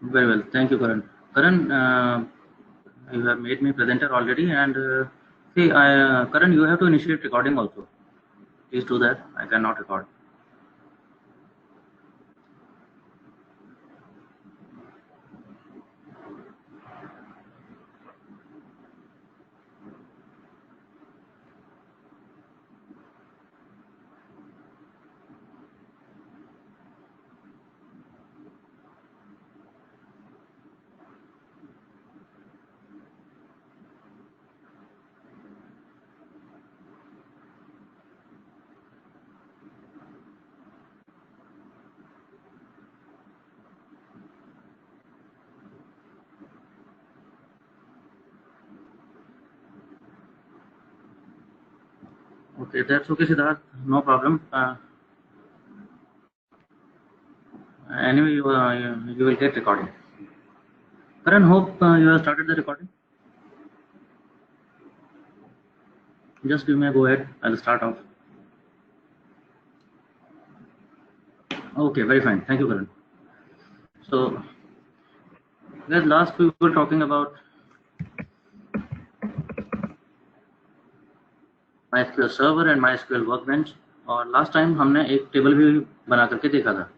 Very well. Thank you, Karan. Karan, you have made me presenter already, and Karan, you have to initiate recording also. Please do that. I cannot record. Okay, that's okay, Siddharth. No problem. Anyway, you will get recording. Karan, hope you have started the recording. Just give me a go ahead. I'll start off. Okay, very fine. Thank you, Karan. So, guys, last we were talking about MySQL Server and MySQL Workbench, और last time हमने एक table भी बना करके देखा था.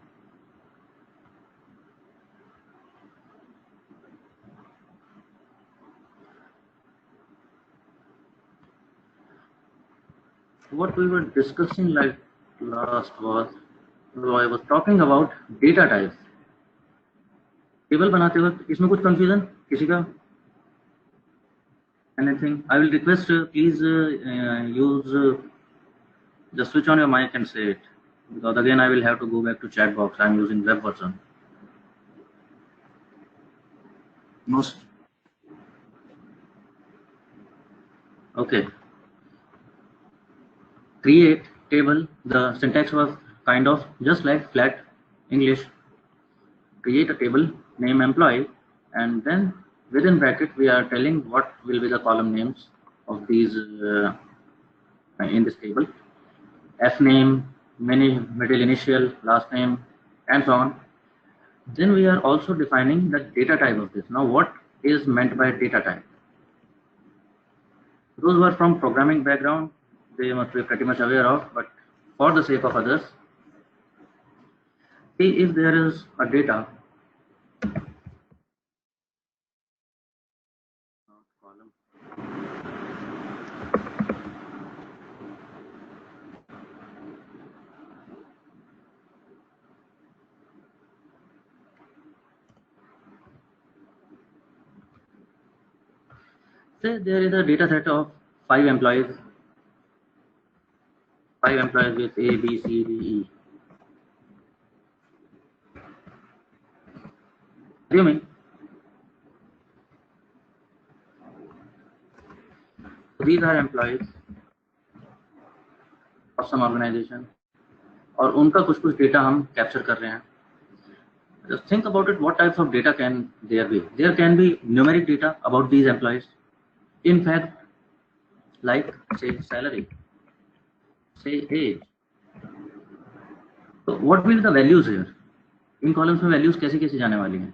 What we were discussing like last was I was talking about data types. Table बनाते वक्त इसमें कुछ कंफ्यूजन किसी का? Anything? I will request please use just switch on your mic and say it, because again I will have to go back to chat box. I am using web version. Most okay. Create table. The syntax was kind of just like flat English. Create a table, name employee, and then within bracket we are telling what will be the column names of these in this table. F name, middle initial, last name, and so on. Then we are also defining the data type of this. Now, what is meant by data type? Those who are from programming background, they must be pretty much aware of, but for the sake of others, see if there is a data column. Say there is a data set of 5 employees with A, B, C, D, E. What do you mean? So these are employees of some organization, और उनका कुछ data हम capture कर रहे हैं. Just think about it. What types of data can there be? There can be numeric data about these employees. In fact, like say salary, say age. So what will be the values here? In columns में values कैसे कैसे जाने वाली हैं?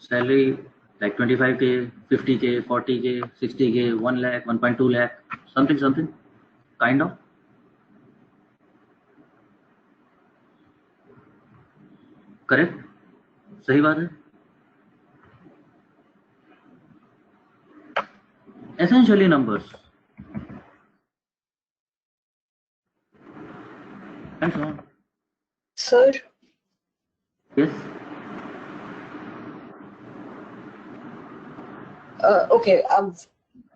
Salary like 25K, 50K, 40K, 60K, 1 lakh, 1.2 lakh, something kind of. Correct, सही बात है. Essentially numbers and so on. Sir? Yes. Okay.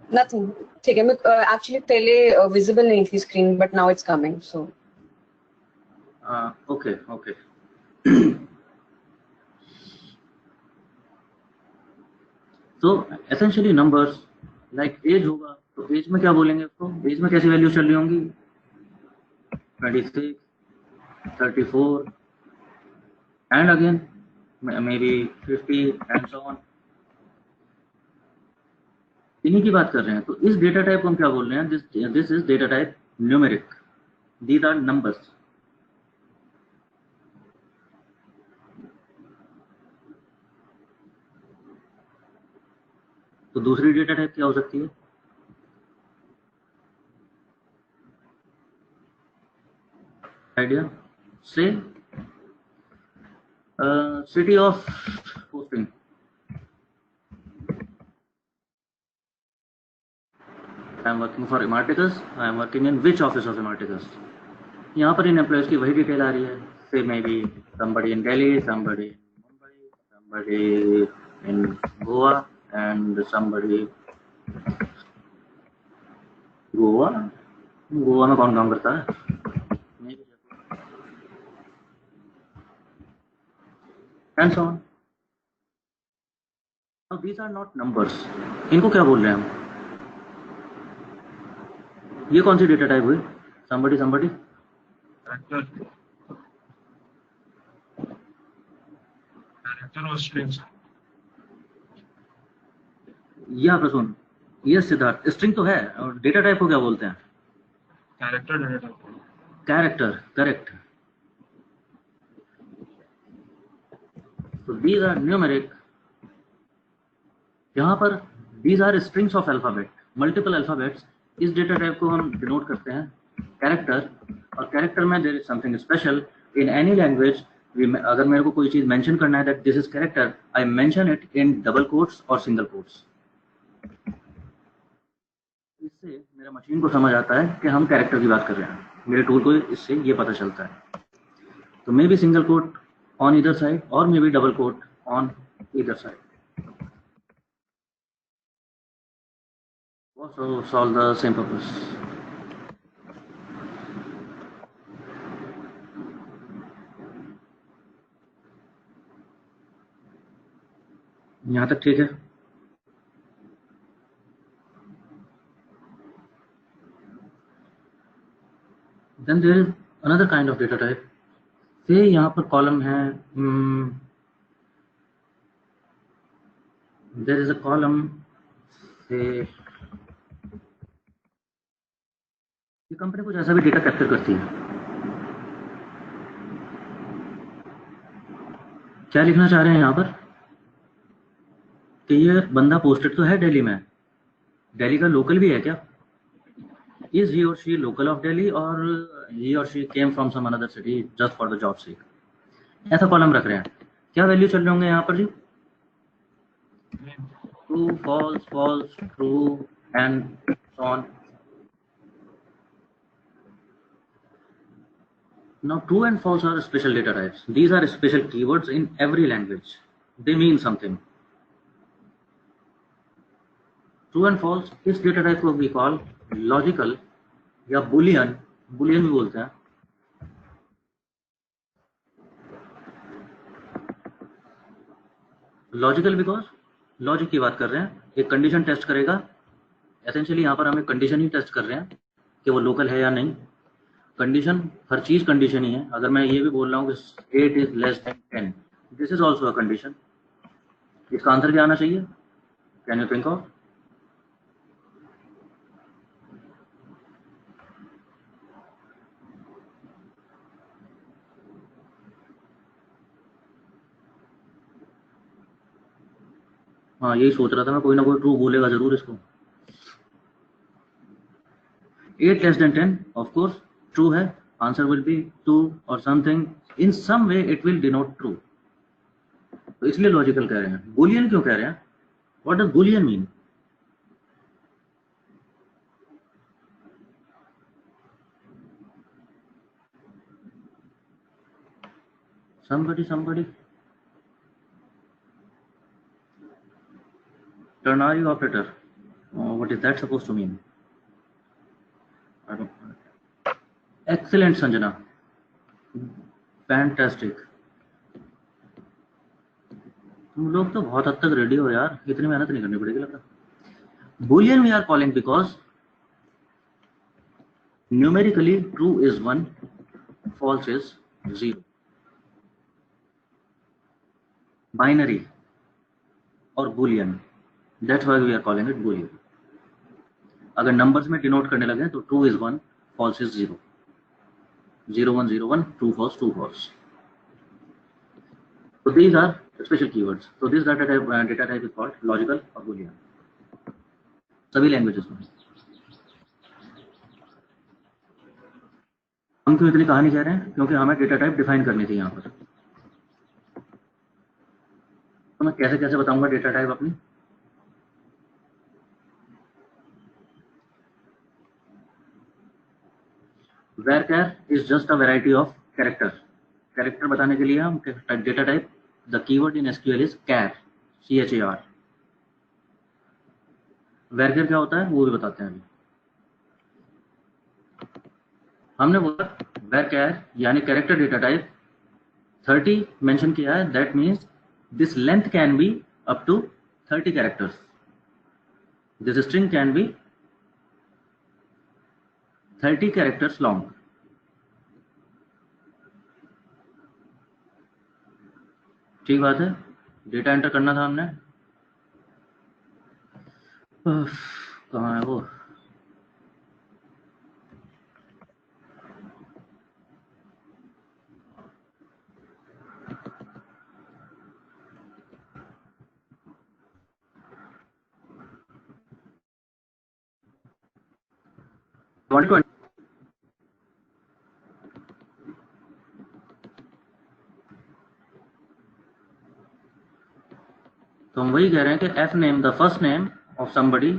Nothing. ठीक है. मैं actually पहले visible नहीं थी screen, but now it's coming. So. Okay. So essentially numbers like age होगा, तो age में क्या बोलेंगे उसको? age में कैसी वैल्यू चल रही होंगी? 26, 34, and again maybe 50 and so on. इन्हीं की बात कर रहे हैं. तो इस डेटा टाइप को हम क्या बोल रहे हैं? This is data type numeric. These are numbers. तो दूसरी डेटा टाइप क्या हो सकती है? आइडिया से city of posting. I am working for Emarticus. I am working in which office of Emarticus? यहाँ पर इन एम्प्लॉयज की वही डिटेल आ रही है. Say maybe somebody in Delhi, somebody in Mumbai, somebody in Goa, and somebody Goa. Goa में कौन काम करता है? And so on. Now these are not numbers. इनको क्या बोल रहे हैं हम? ये कौन सी डेटा टाइप हुई? Somebody, somebody. Character or strings? या प्रसून. ये सिद्धार्थ. स्ट्रिंग तो है और डेटा टाइप को क्या बोलते हैं? Character data type. Character, correct. So these are numeric. यहाँ पर these are strings of alphabet, multiple alphabets. इस डेटा टाइप को हम डिनोट करते हैं कैरेक्टर. और कैरेक्टर में there is something special in any language. अगर मेरे को कोई चीज मेंशन करना है that this is character, I mention it in double quotes और single quotes. इससे मेरा मशीन को समझ आता है कि हम कैरेक्टर की बात कर रहे हैं. मेरे टूल को इससे ये पता चलता है. तो may be single quote on either side or maybe double quote on either side. Also solve the same purpose. यहाँ तक ठीक है? Then there is another kind of data type. से यहाँ पर कॉलम है. There is a column. से ये कंपनी कुछ ऐसा भी डेटा कैप्चर करती है. क्या लिखना चाह रहे हैं यहाँ पर कि ये बंदा पोस्टेड तो है दिल्ली में. दिल्ली का लोकल भी है क्या? Is he or she local of Delhi or he or she came from some another city just for the job sake? ऐसा कॉलम रख रहे हैं. क्या वैल्यू चल रहे होंगे यहाँ पर जी? True, false, false, true, and so on. Now, true and false are special data types. These are special keywords in every language. They mean something. True and false, इस data type को we call logical या Boolean. Boolean भी बोलते हैं. Logical because logic की बात कर रहे हैं. एक कंडीशन टेस्ट करेगा. एसेंशियली यहाँ पर हम एक कंडीशन ही टेस्ट कर रहे हैं कि वो लोकल है या नहीं. कंडीशन, हर चीज कंडीशन ही है. अगर मैं ये भी बोल रहा हूँ कि 8 is less than 10, this is also a condition. इसका आंसर क्या आना चाहिए? Can you think of? हाँ, यही सोच रहा था मैं. कोई ना कोई ट्रू बोलेगा जरूर इसको. 8 less than 10 of course true है. आंसर विल बी 2 और something. In some way it will denote true. तो इसलिए लॉजिकल कह रहे हैं. बुलियन क्यों कह रहे हैं? What does Boolean mean? somebody ternary operator. What is that supposed to mean? I don't know. Excellent Sanjana. Fantastic. तुम लोग तो बहुत हद तक रेडी हो यार. इतनी मेहनत नहीं करनी पड़ेगी लगता. Boolean we are calling because numerically true is 1, false is 0. Binary और Boolean. That's why we are calling it Boolean. अगर नंबर्स में डिनोट करने लगे तो true is 1, false is 0. 0 1 0 1, true false, true false. So these are special keywords. So this data type is called logical or Boolean. सभी languages में। हम क्यों इतनी कहानी कह रहे हैं? क्योंकि हमें डेटा टाइप डिफाइन करनी थी यहाँ पर। तो मैं कैसे कैसे बताऊंगा डेटा टाइप अपनी? varchar is just a variety of character. Character बताने के लिए हम data type, the keyword in SQL is char, CHAR। varchar क्या होता है वो भी बताते हैं अभी। हमने बोला varchar यानी कैरेक्टर डेटा टाइप 30 मेंशन किया है, that means this length can be up to 30 characters, this string can be 30 characters long. ठीक बात है, डेटा एंटर करना था हमने। कहाँ है वो? तो हम वही कह रहे हैं कि F name, the first name of somebody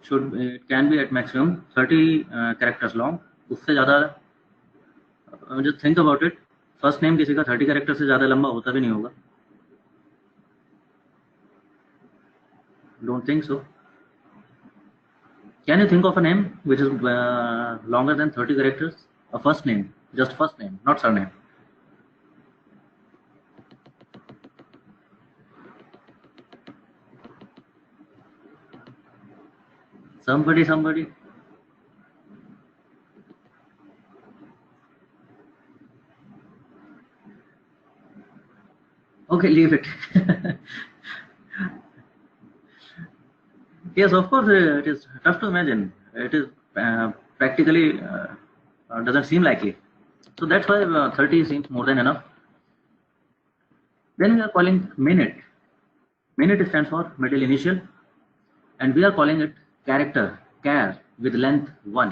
should can be at maximum 30 characters long. उससे ज़्यादा, just think about it, first name किसी का 30 कैरेक्टर से ज़्यादा लंबा होता भी नहीं होगा। Don't think so. Can you think of a name which is longer than 30 characters? A first name, just first name, not surname. Somebody. Okay, leave it. Yes, of course, it is tough to imagine. It is practically doesn't seem likely. So that's why 30 seems more than enough. Then we are calling minute. Minute stands for middle initial, and we are calling it character, char, with length 1.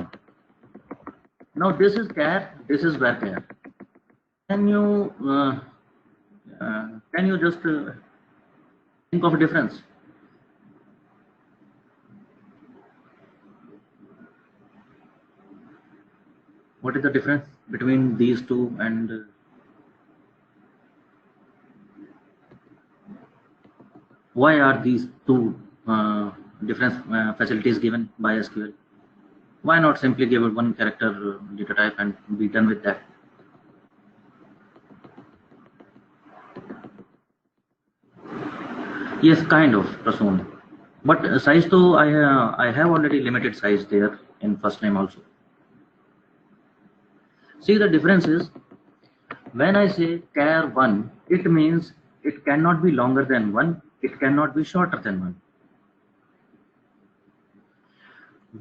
Now this is char, this is varchar. Can you just think of a difference? What is the difference between these two, and why are these two different facilities given by SQL? Why not simply give it one character data type and be done with that? Yes, kind of, Prasoon. But size though, I have already limited size there in first name also. See, the difference is when I say char 1, it means it cannot be longer than 1, it cannot be shorter than 1.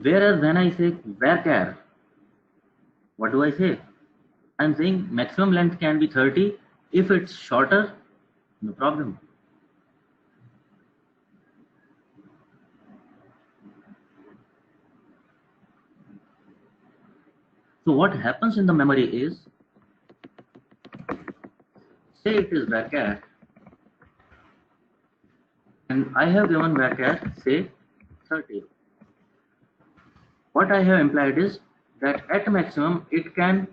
Whereas when I say varchar, what do I say? I'm saying maximum length can be 30. If it's shorter, no problem. So what happens in the memory is, say it is varchar, and I have given varchar, say 30. What I have implied is that at maximum it can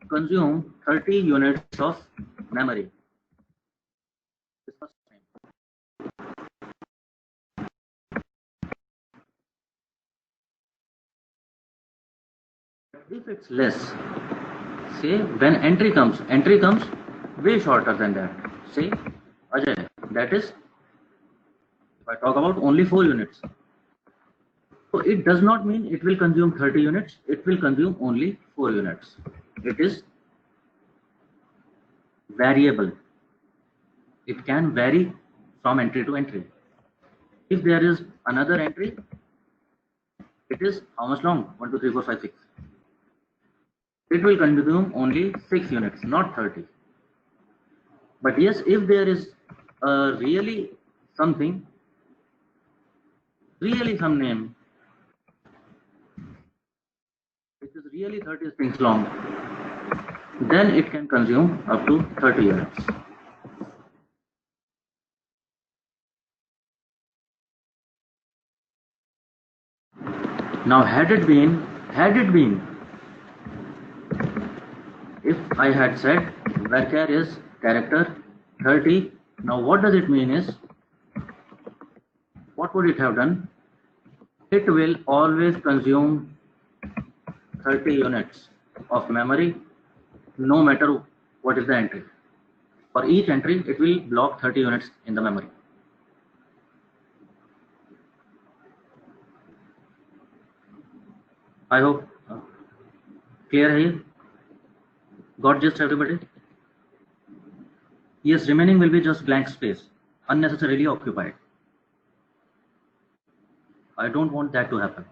consume 30 units of memory. If it's less, say when entry comes way shorter than that. Say Ajay, that is, if I talk about only 4 units. So it does not mean it will consume 30 units, it will consume only 4 units. It is variable. It can vary from entry to entry. If there is another entry, it is how much long? 1, 2, 3, 4, 5, 6. It will consume only 6 units, not 30. But yes, if there is really something, really some name really 30 strings long, then it can consume up to 30 units. Now, had it been, if I had said varchar is character 30, now what does it mean is, what would it have done? It will always consume 30 units of memory, no matter what is the entry. For each entry, it will block 30 units in the memory. I hope clear here. Got gist, everybody? Yes, remaining will be just blank space, unnecessarily occupied. I don't want that to happen.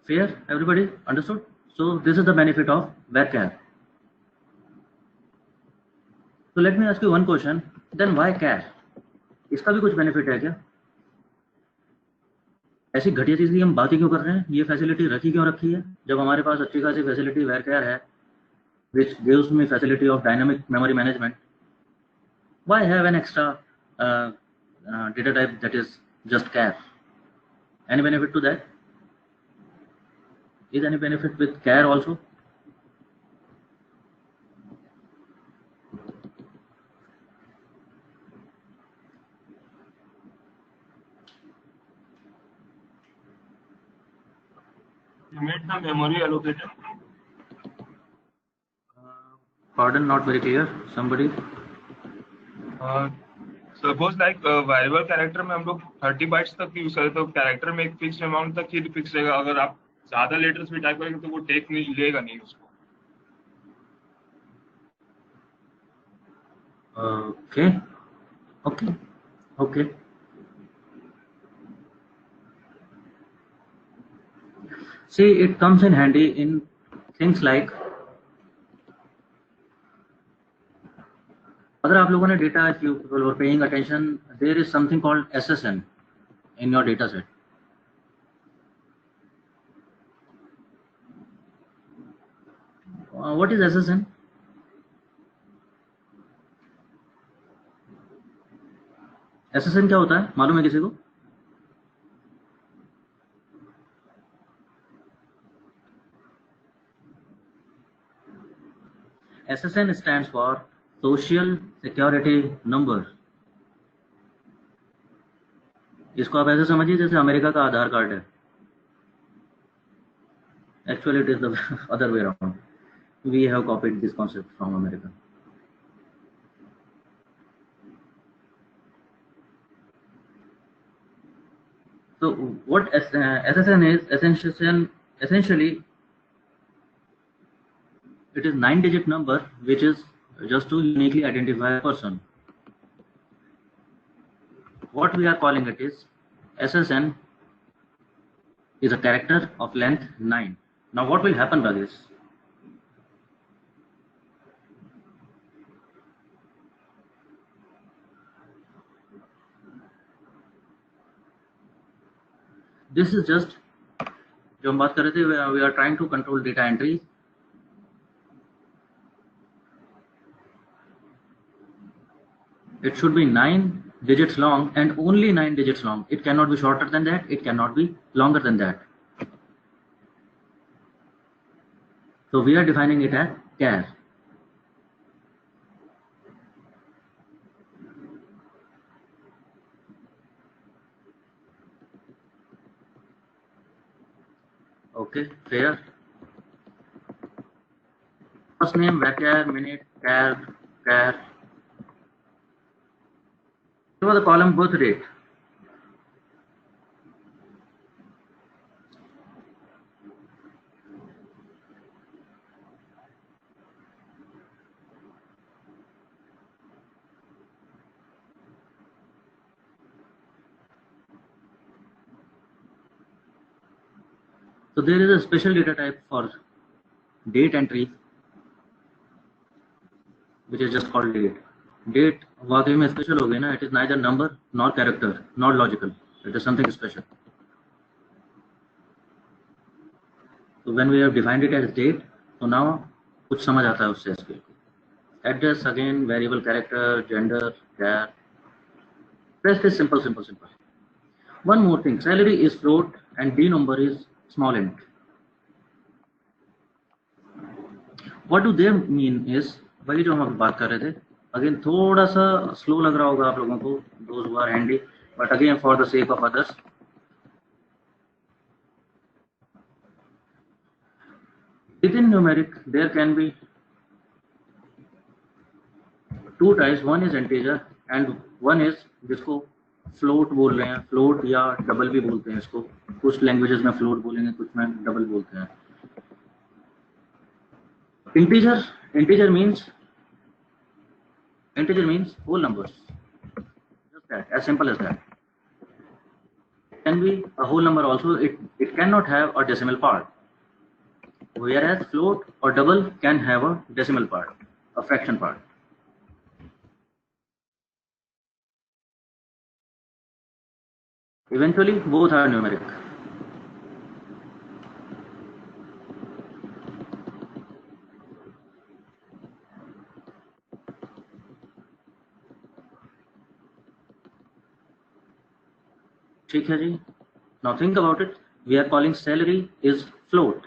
Fair, everybody? Understood? So this is the benefit of varchar. So let me ask you one question. Then why char? इसका भी कुछ benefit है क्या? ऐसी घटिया चीज की हम बात ही क्यों कर रहे हैं? ये फैसिलिटी रखी क्यों रखी है जब हमारे पास अच्छी खासी फैसिलिटी varchar है, which gives me facility of dynamic memory management? Why have an extra data type that is just char? Any benefit to that? Is any benefit with char also? You made the memory allocated. Pardon, not very clear. Somebody? Suppose like variable character में हम लोग 30 bytes तक use करें तो character में एक fix amount तक ही fix रहेगा. अगर आप ज्यादा लेटर्स भी टाइप करेंगे तो वो टेक नहीं लेगा नहीं उसको. Okay. See, it comes in handy in things like, अगर आप लोगों ने data, if you were paying attention, there is something called SSN in your data set. What is SSN? SSN क्या होता है? मालूम है किसी को? SSN stands for Social Security Number. इसको आप ऐसे समझिए जैसे अमेरिका का आधार कार्ड है. Actually, it is the other way around. We have copied this concept from America. So what SSN is, essentially, it is 9-digit number which is just to uniquely identify a person. What we are calling it is SSN is a character of length 9. Now what will happen by this? This is just जो हम बात कर रहे थे, we are trying to control data entry. It should be 9 digits long and only 9 digits long. It cannot be shorter than that. It cannot be longer than that. So we are defining it as char. Okay, fair. First name varchar, minute, char. What was the column birth date? So there is a special data type for date entry, which is just called date. Date वाकई में special हो गई ना. It is neither number nor character nor logical. It is something special. So when we have defined it as date, so now कुछ समझ आता है उससे इसके. Address again, variable character, gender, char. Rest is simple. One more thing, salary is float and D number is small int. What do they mean is वही जो हम बात कर रहे थे. Again थोड़ा सा slow लग रहा होगा आप लोगों को, those who are handy, but again for the sake of others. Within numeric there can be two types. One is integer and one is जिसको float बोल रहे हैं. Float या double भी बोलते हैं इसको. कुछ languages में float बोलेंगे, कुछ में double बोलते हैं. Integer means whole numbers. Just that, as simple as that. It can be a whole number also. It cannot have a decimal part. Whereas float or double can have a decimal part, a fraction part. Eventually, both are numeric. ठीक है जी. Now think about it. We are calling salary is float.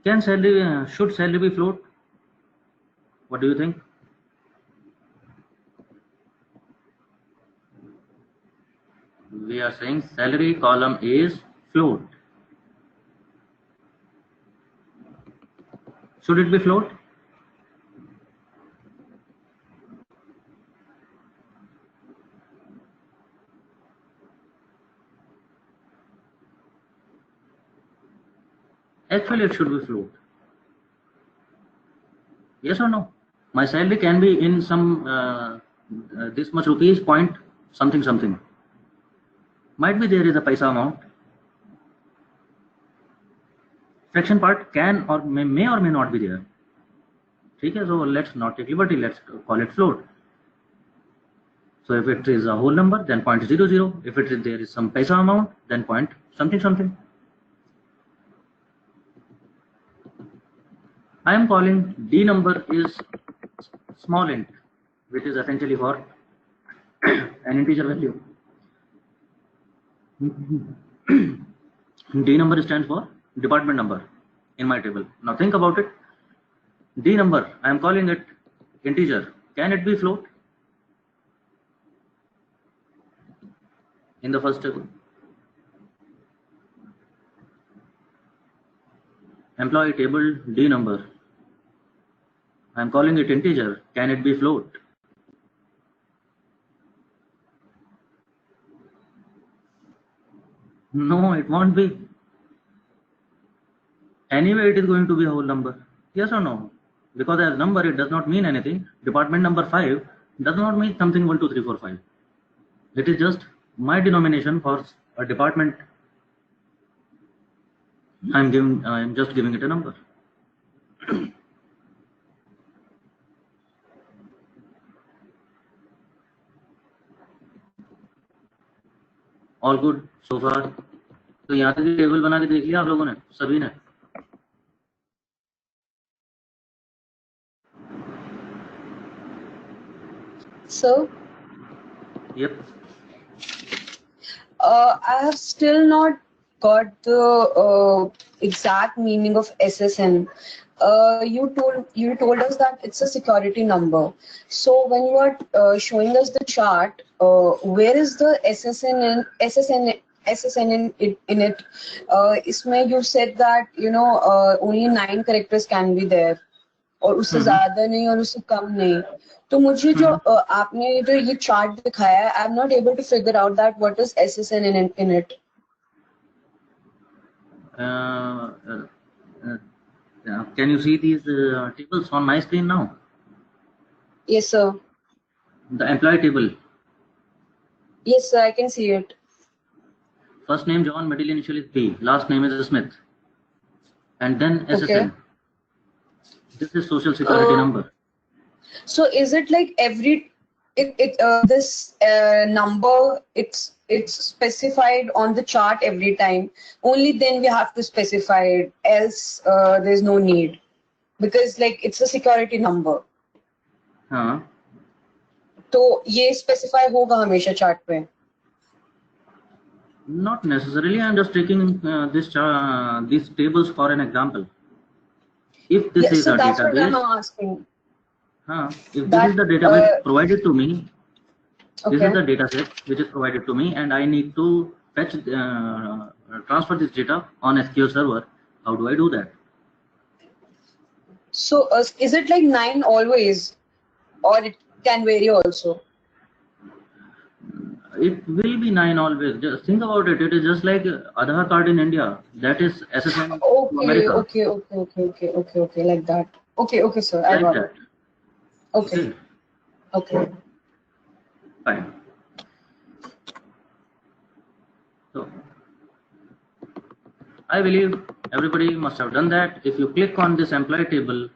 Should salary be float? What do you think? We are saying salary column is float. Should it be float? Actually, it should be float. Yes or no? My salary can be in some this much rupees point something. Might be there is a paisa amount. Fraction part can or may or may not be there. ठीक है, so let's not take liberty. Let's call it float. So if it is a whole number, then 0.00. If there is some paisa amount, then point something. I am calling D number is small int, which is essentially for an integer value. D number stands for department number in my table. Now think about it. D number, I am calling it integer. Can it be float? In the first table. Employee table D number. I am calling it integer. Can it be float? No, it won't be. Anyway, it is going to be a whole number. Yes or no? Because as number, it does not mean anything. Department number 5 does not mean something 1, 2, 3, 4, 5. It is just my denomination for a department. I am just giving it a number. All good so far. तो यहाँ तक table बना के देख लिया आप लोगों ने, सभी ने? So, Yep. I have still not got the exact meaning of SSN. You told us that it's a security number. So when you are showing us the chart, where is the SSN in it? Isme you said that only 9 characters can be there, और उससे ज़्यादा नहीं और उससे कम नहीं. तो मुझे जो आपने जो ये चार्ट दिखाया है, I'm not able to figure out that what is SSN in it. Can you see these tables on my screen now? Yes, sir. The employee table. Yes, sir, I can see it. First name John, middle initial is P, last name is Smith, and then SSN. Okay. This is social security number. So is it like this number, it's specified on the chart every time? Only then we have to specify it, else there's no need, because like it's a security number. हाँ. तो ये specify होगा हमेशा chart पे? Not necessarily. I'm just taking these tables for an example. If this is So a that's what I'm database, asking. if this That is the database provided to me, this is okay. the data set which is provided to me, and I need to fetch, transfer this data on SQL Server. How do I do that? So is it like 9 always, or it can vary also? It will be 9 always. Just think about it. It is just like Aadhaar card in India. That is SSN to America. Okay, like that. Okay, sir, I Like got that. it. Okay. Fine. So I believe everybody must have done that. If you click on this employee table,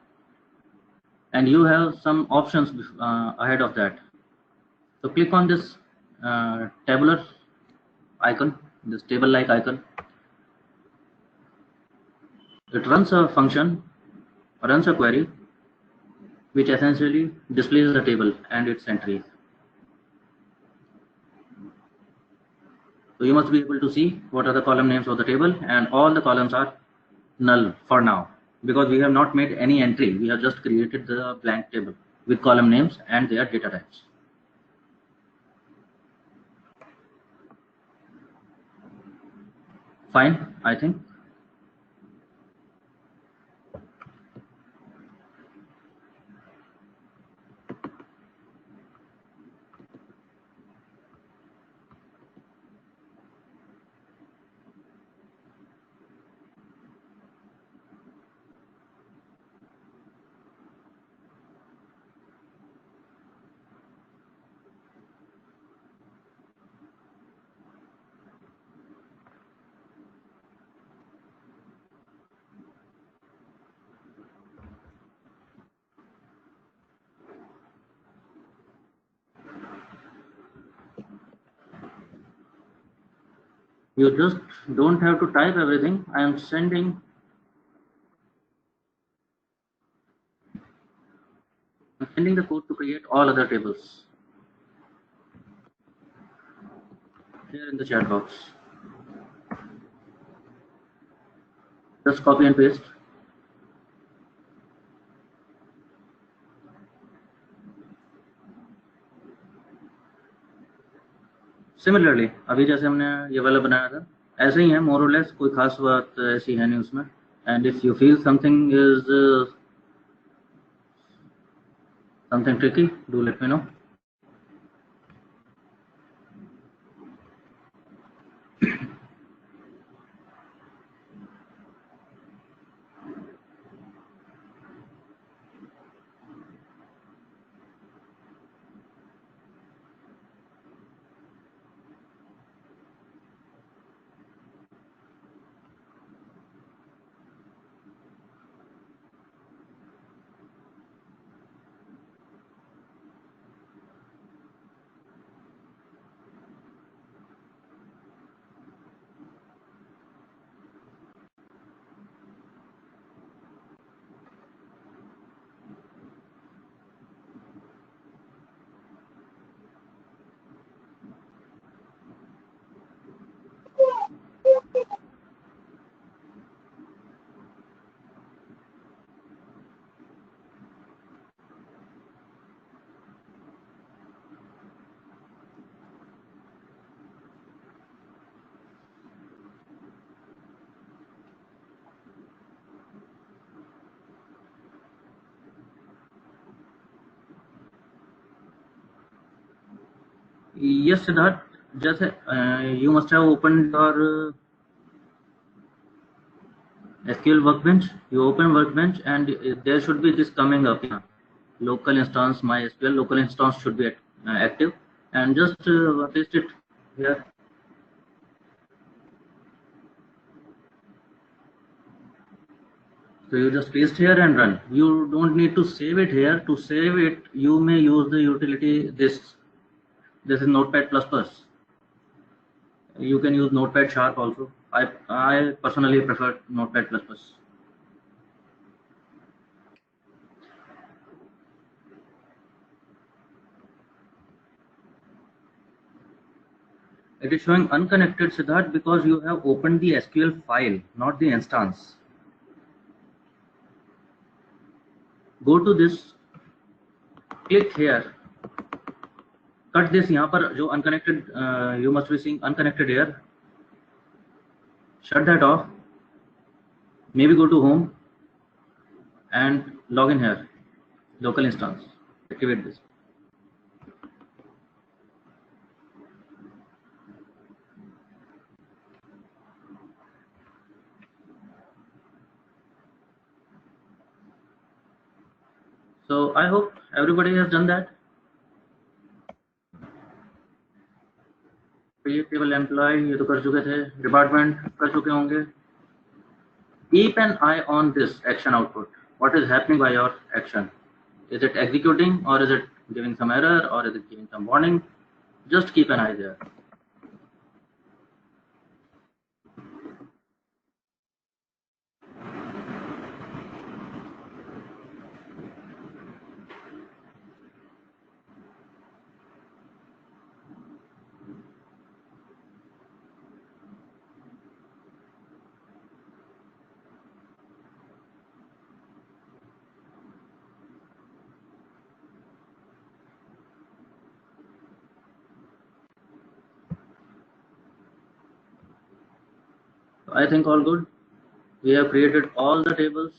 and you have some options ahead of that. So click on this tabular icon, this table-like icon. It runs a function, runs a query, which essentially displays the table and its entries. So you must be able to see what are the column names of the table, and all the columns are null for now, because we have not made any entry. We have just created the blank table with column names and their data types. Fine, I think. You just don't have to type everything. I am sending the code to create all other tables here in the chat box. Just copy and paste. Similarly, अभी जैसे हमने ये वाला बनाया था, ऐसे ही है more or less, कोई खास बात ऐसी है नहीं उसमें. And if you feel something is something tricky, do let me know. Yes, Siddharth, just you must have opened your SQL Workbench. You open Workbench, and there should be this coming up. Local instance MySQL, local instance should be active, and just paste it here. So you just paste here and run. You don't need to save it here. To save it, you may use the utility this. This is Notepad++. You can use Notepad Sharp also. I personally prefer Notepad++. It is showing unconnected, Siddharth, because you have opened the SQL file, not the instance. Go to this, click here, cut this. यहाँ पर जो unconnected, you must be seeing unconnected here. Shut that off. Maybe go to home and log in here, local instance. Activate this. So I hope everybody has done that. Create table employee ये तो कर चुके थे. Department कर चुके होंगे. Keep an eye on this action output. What is happening by your action? Is it executing, or is it giving some error, or is it giving some warning? Just keep an eye there. I think all good. We have created all the tables.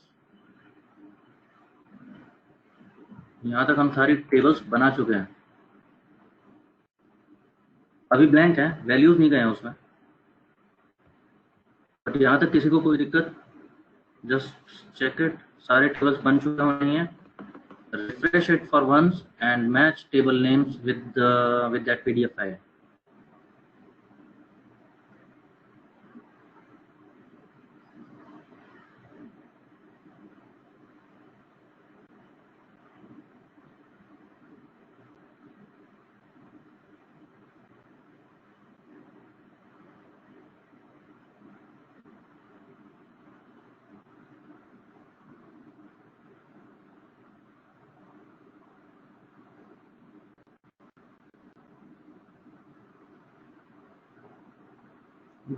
यहाँ तक हम सारी tables बना चुके हैं. अभी blank है, values नहीं गए हैं उसमें. But यहाँ तक किसी को कोई दिक्कत? Just check it. सारे tables बन चुके हैं. Refresh it for once and match table names with that PDF file.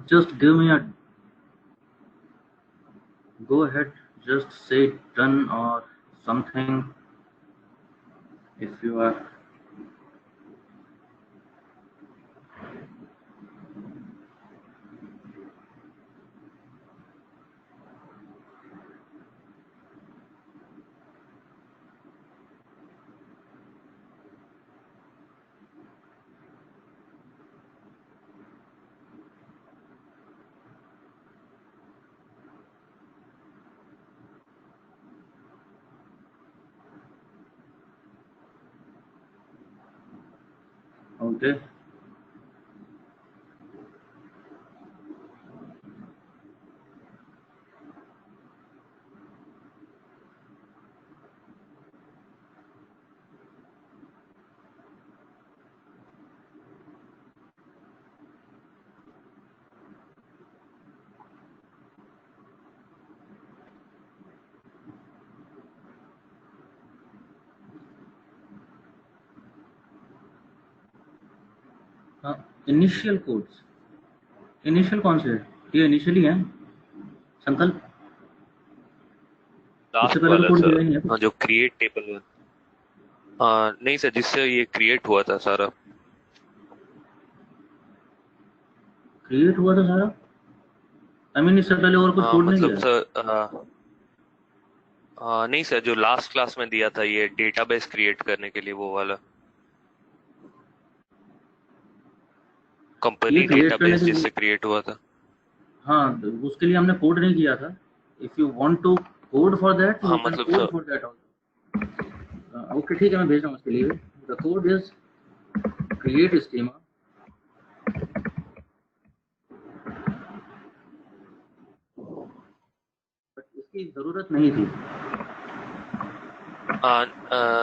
Just give me a go ahead, just say done or something if you are. Okay. Initial codes, initial कौन से है? ये initially है संकल्प, last वाला sir, हाँ, जो create table है। नहीं सर, जिससे ये क्रिएट हुआ था सारा। क्रिएट हुआ था सारा? आई मीन इससे पहले और कुछ कोड नहीं मतलब दिया? सर नहीं सर, जो लास्ट क्लास में दिया था ये डेटाबेस क्रिएट करने के लिए, वो वाला कंपनी डेटाबेस जिससे क्रिएट हुआ था। हाँ, उसके लिए हमने कोड नहीं किया था। If you want to code for that, हाँ, मतलब code for that also. Okay, ठीक है, मैं भेज रहा हूँ उसके लिए। The code is create schema, की जरूरत नहीं थी।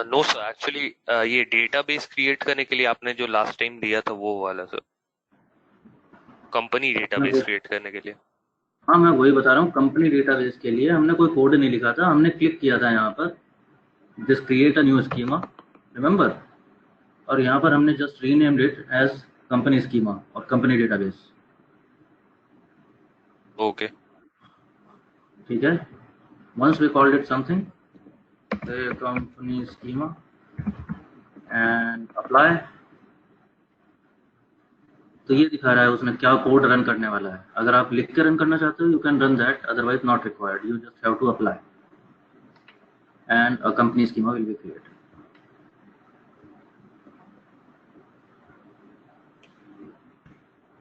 नो सर, एक्चुअली ये डेटाबेस क्रिएट करने के लिए आपने जो लास्ट टाइम दिया था वो वाला सर, कंपनी मैं डेटाबेस वो क्रिएट करने के लिए। हाँ, मैं वही बता रहा हूँ, कंपनी डेटाबेस के लिए हमने कोई कोड नहीं लिखा था, हमने क्लिक किया था यहाँ पर this create a new schema, remember, और यहाँ पर हमने just renamed it as company schema और कंपनी डेटाबेस। ओके। ठीक है, once we called it something, the company schema and apply, तो ये दिखा रहा है उसने क्या कोड रन करने वाला है। अगर आप लिख के रन करना चाहते हो you can run that, otherwise not required, you just have to apply and a company schema will be created.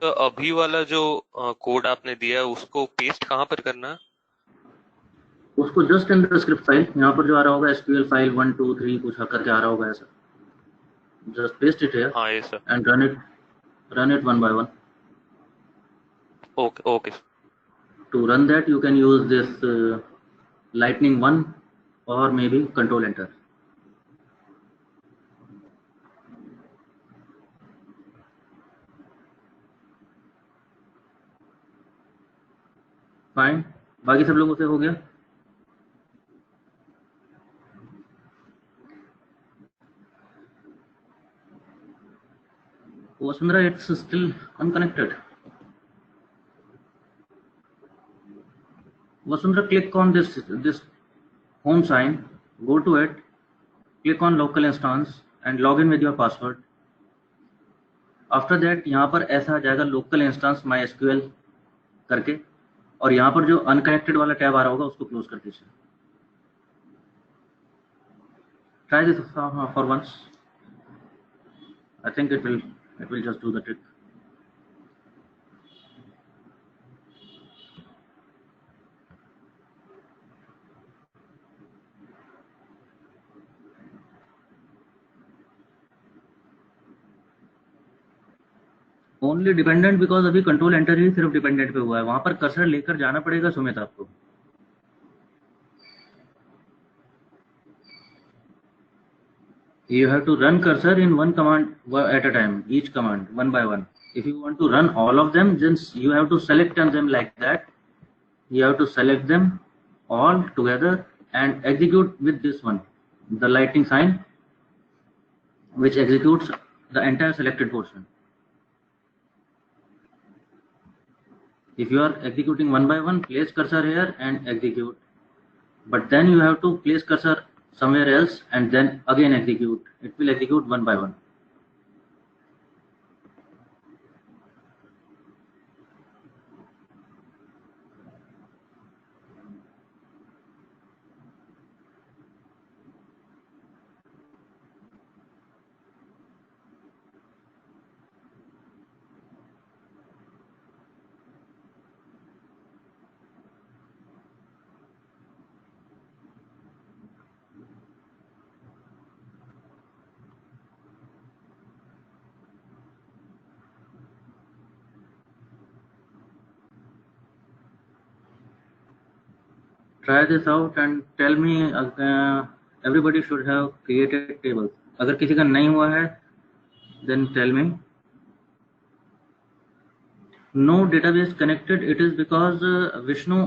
तो अभी वाला जो कोड आपने दिया है उसको पेस्ट कहाँ पर करना है? उसको just in the script file, यहाँ पर जो आ रहा होगा एसक्यूएल फाइल 1 2 3 कुछ करके आ रहा होगा ऐसा, जस्ट पेस्ट इट हियर हाँ ये sir. And run it one by one. Okay okay. To run that you can use this lightning 1 or maybe control enter. Fine, बाकी सब लोगों से हो गया? Vasundhara, it's still unconnected. Vasundhara, click on this home sign, go to it, click on local instance and log in with your password. After that यहाँ पर ऐसा आ जाएगा local instance MySQL करके, और यहाँ पर जो unconnected वाला टैब आ रहा होगा उसको क्लोज कर दीजिए। Try this for once. I think it will just do the trick. Only dependent because अभी कंट्रोल एंटर ही सिर्फ डिपेंडेंट पे हुआ है, वहां पर कर्सर लेकर जाना पड़ेगा सुमित आपको। You have to run cursor in one command at a time, each command one by one. If you want to run all of them, then you have to select them like that. You have to select them all together and execute with this one, the lightning sign, which executes the entire selected portion. If you are executing one by one, place cursor here and execute. But then you have to place cursor somewhere else and then again execute. It will execute one by one. Try this out and tell me. Everybody should have created tables. अगर किसी का नहीं हुआ है then tell me. No database connected. It is because Vishnu,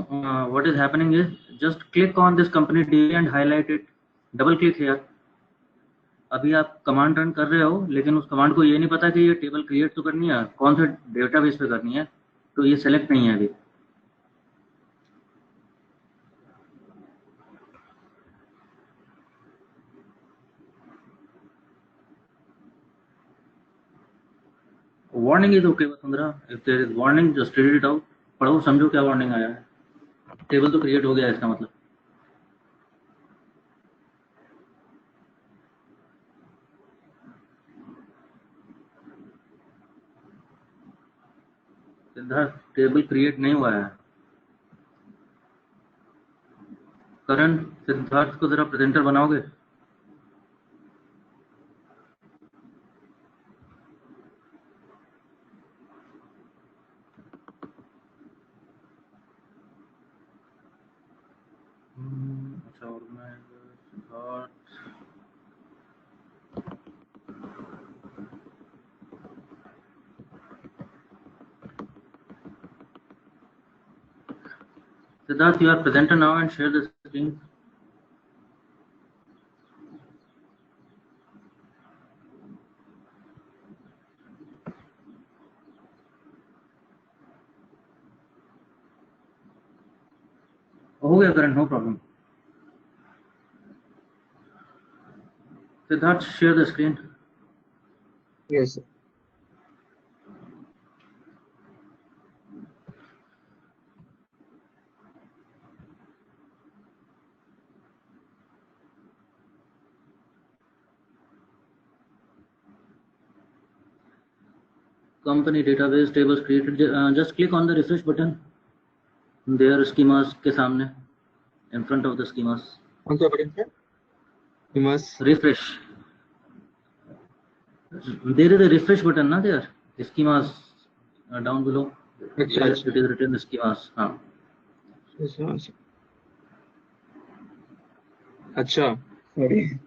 what is happening is just click on this company DB and highlight it. Double click here. अभी आप command run कर रहे हो लेकिन उस कमांड को ये नहीं पता कि ये टेबल क्रिएट तो करनी है, कौन से डेटाबेस पे करनी है, तो ये सेलेक्ट नहीं है अभी। Warning is okay Vasundhara, if there is warning just read it out, पढ़ो समझो क्या वार्निंग आया है। टेबल तो क्रिएट हो गया इसका मतलब। सिद्धार्थ, टेबल क्रिएट नहीं हुआ है। करण, सिद्धार्थ को जरा प्रेजेंटर बनाओगे? अच्छा organizer Siddharth, you are presenter now and share the screen. हो गया करण, no problem. Siddharth, share the screen. Yes, sir. Company database tables created. Just click on the refresh button. There schemas के सामने, in front of the schemas. कौन सा button है? Schemas. Refresh. There is a refresh button, na there. Schemas down below. अच्छा, It is written schemas. हाँ. अच्छा, sorry.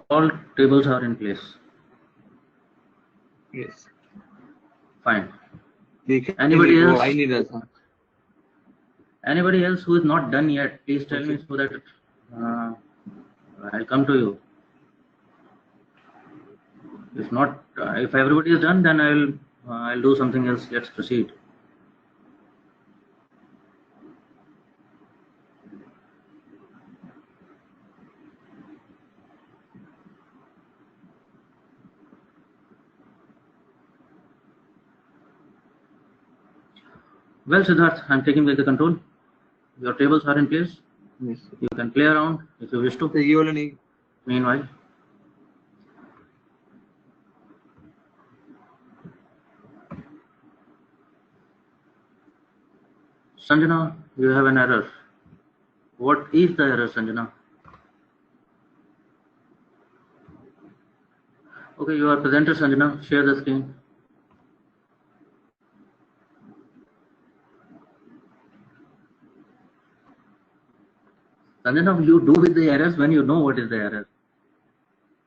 All tables are in place. Yes. Fine. देखा Anybody वो else? आ ही नहीं रहा था. Anybody else who is not done yet, please tell me so that I'll come to you. If not, if everybody is done, then I'll do something else. Let's proceed. Well, Siddharth, I'm taking back the control. Your tables are in place. Yes. You can play around if you wish to. तो ये वाला नहीं. Meanwhile, Sanjana, you have an error. What is the error, Sanjana? Okay, you are presenter, Sanjana. Share the screen. Sanjana, you do with the errors when you know what is the error.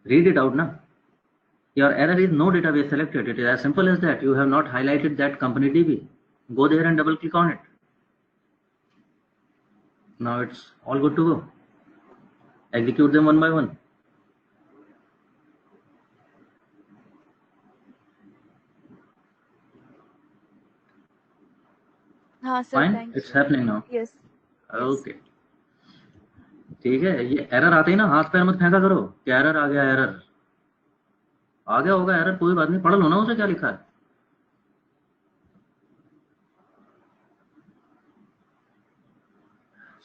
Read it out, na? Your error is no database selected. It is as simple as that. You have not highlighted that company DB. Go there and double click on it. Now it's all good to go. Execute them one by one. हाँ sir, Fine, thanks. it's happening now. Yes. Okay. ठीक है, ये error आते ही ना हाथ पैर मत फेंका करो कि एरर आ गया, एरर आ गया होगा, एरर कोई बात नहीं, पढ़ लो ना उसे क्या लिखा है.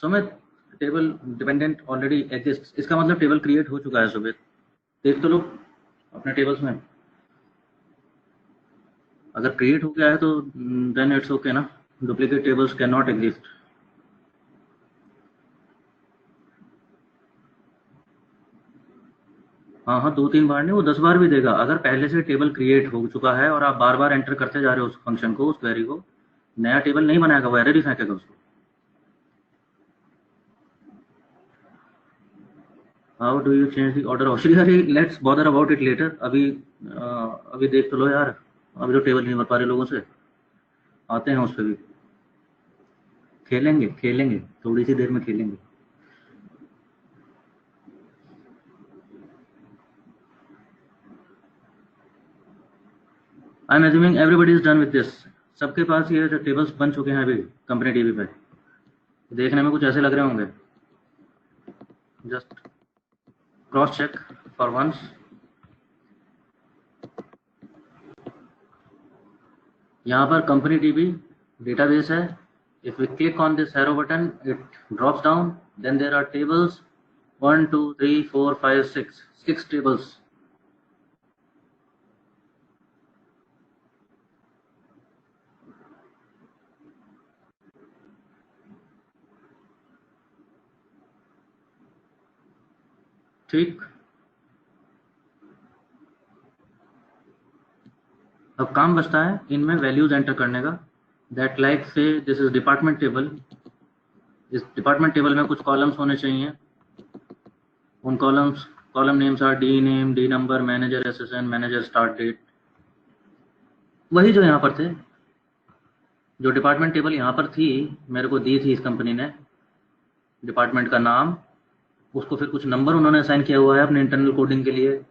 Sumit, table dependent already exist, इसका मतलब टेबल क्रिएट हो चुका है. सुमित, देख तो लो अपने टेबल्स में. अगर क्रिएट हो गया है तो देन इट्स ओके ना. Duplicate tables can not exist. हाँ, 2-3 बार नहीं, वो 10 बार भी देगा. अगर पहले से टेबल क्रिएट हो चुका है और आप बार बार एंटर करते जा रहे हो उस फंक्शन को, उस क्वेरी को, नया टेबल नहीं बनाएगा, वो एरर ही फेंकेगा उसको. How do you change the order of Shrihari? Let's bother about it later. अभी देख तो लो यार. अभी तो टेबल नहीं बन पा रहे लोगों से. आते हैं उस पर भी. खेलेंगे थोड़ी सी देर में खेलेंगे. I am assuming everybody is done with this. सबके पास ये टेबल्स बन चुके हैं अभी कंपनी टीवी पे. देखने में कुछ ऐसे लग रहे होंगे. Just cross check for once. यहाँ पर कंपनी टीवी डेटाबेस है. If we click on this arrow button, it drops down. Then there are tables 1 2 3 4 5 6 tables. ठीक. अब काम बचता है इनमें वैल्यूज एंटर करने का. That like say this is department table. इस डिपार्टमेंट टेबल में कुछ कॉलम्स होने चाहिए. उन column names are D name, D number, manager SSN, manager start date. वही जो यहाँ पर थे, जो डिपार्टमेंट टेबल यहाँ पर थी, मेरे को दी थी इस कंपनी ने, डिपार्टमेंट का नाम, उसको फिर कुछ नंबर उन्होंने असाइन किया हुआ है अपने इंटरनल कोडिंग के लिए.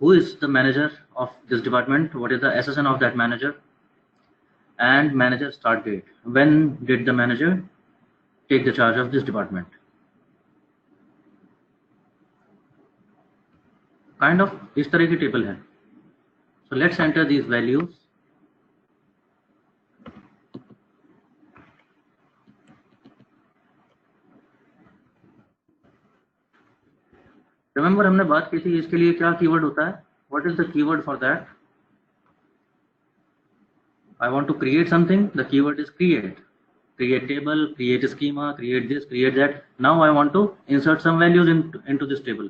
Who is the manager of this department? What is the SSN of that manager? And manager start date. When did the manager take the charge of this department? Kind of इस तरह की table है. So let's enter these values. Remember हमने बात की थी इसके लिए क्या कीवर्ड होता है. What is the keyword for that? I want to create something. The keyword is create. Create table, create schema, create this, create that. Now I want to insert some values into this table.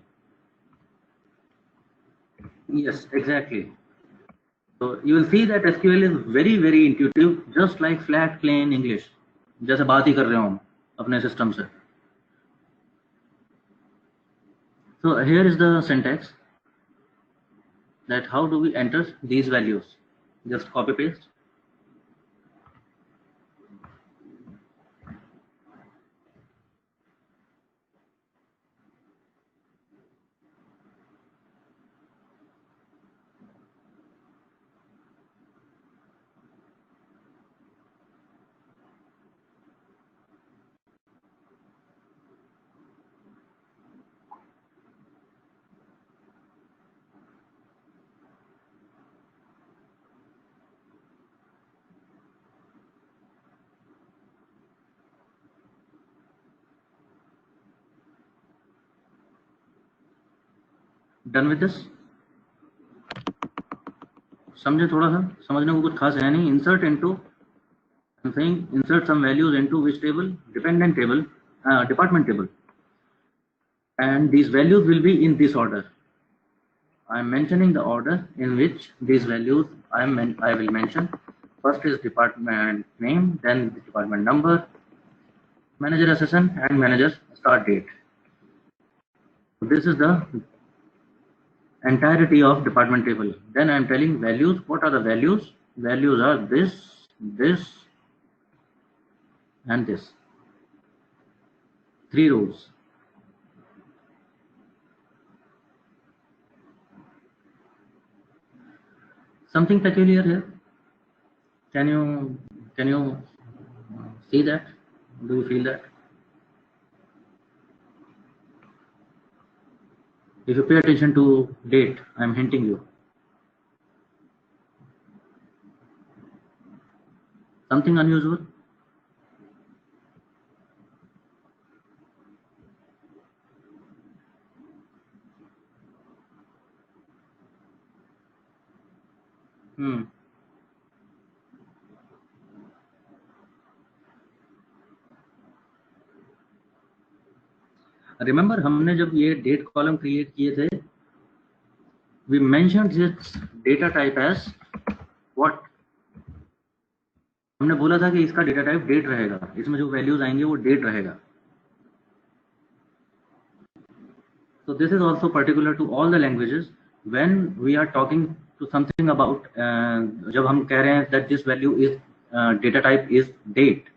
Yes, exactly. So you will see that SQL is very, very intuitive, just like flat, plain English. जैसे बात ही कर रहे हो हम अपने system से. So here is the syntax. That how do we enter these values? Just copy paste. Done with this? समझे थोड़ा सा, समझने को कुछ खास है नहीं. Insert into, I'm saying insert some values into which table? Dependent table, department table, and these values will be in this order. I'm mentioning the order in which these values I will mention. First is department name, then the department number, manager SSN, and manager start date. So this is the entirety of department table. Then I am telling values. What are the values? Values are this, this, and this. 3 rows. Something peculiar here. Can you see that? Do you feel that? If you pay attention to date, I am hinting you. Something unusual? Remember हमने जब ये date column create किए थे, we mentioned this data type as what? हमने बोला था कि इसका डेटा टाइप डेट रहेगा, इसमें जो वैल्यूज आएंगे वो डेट रहेगा. So this is also particular to all the languages. When we are talking to something about, जब हम कह रहे हैं that this value is data type is date,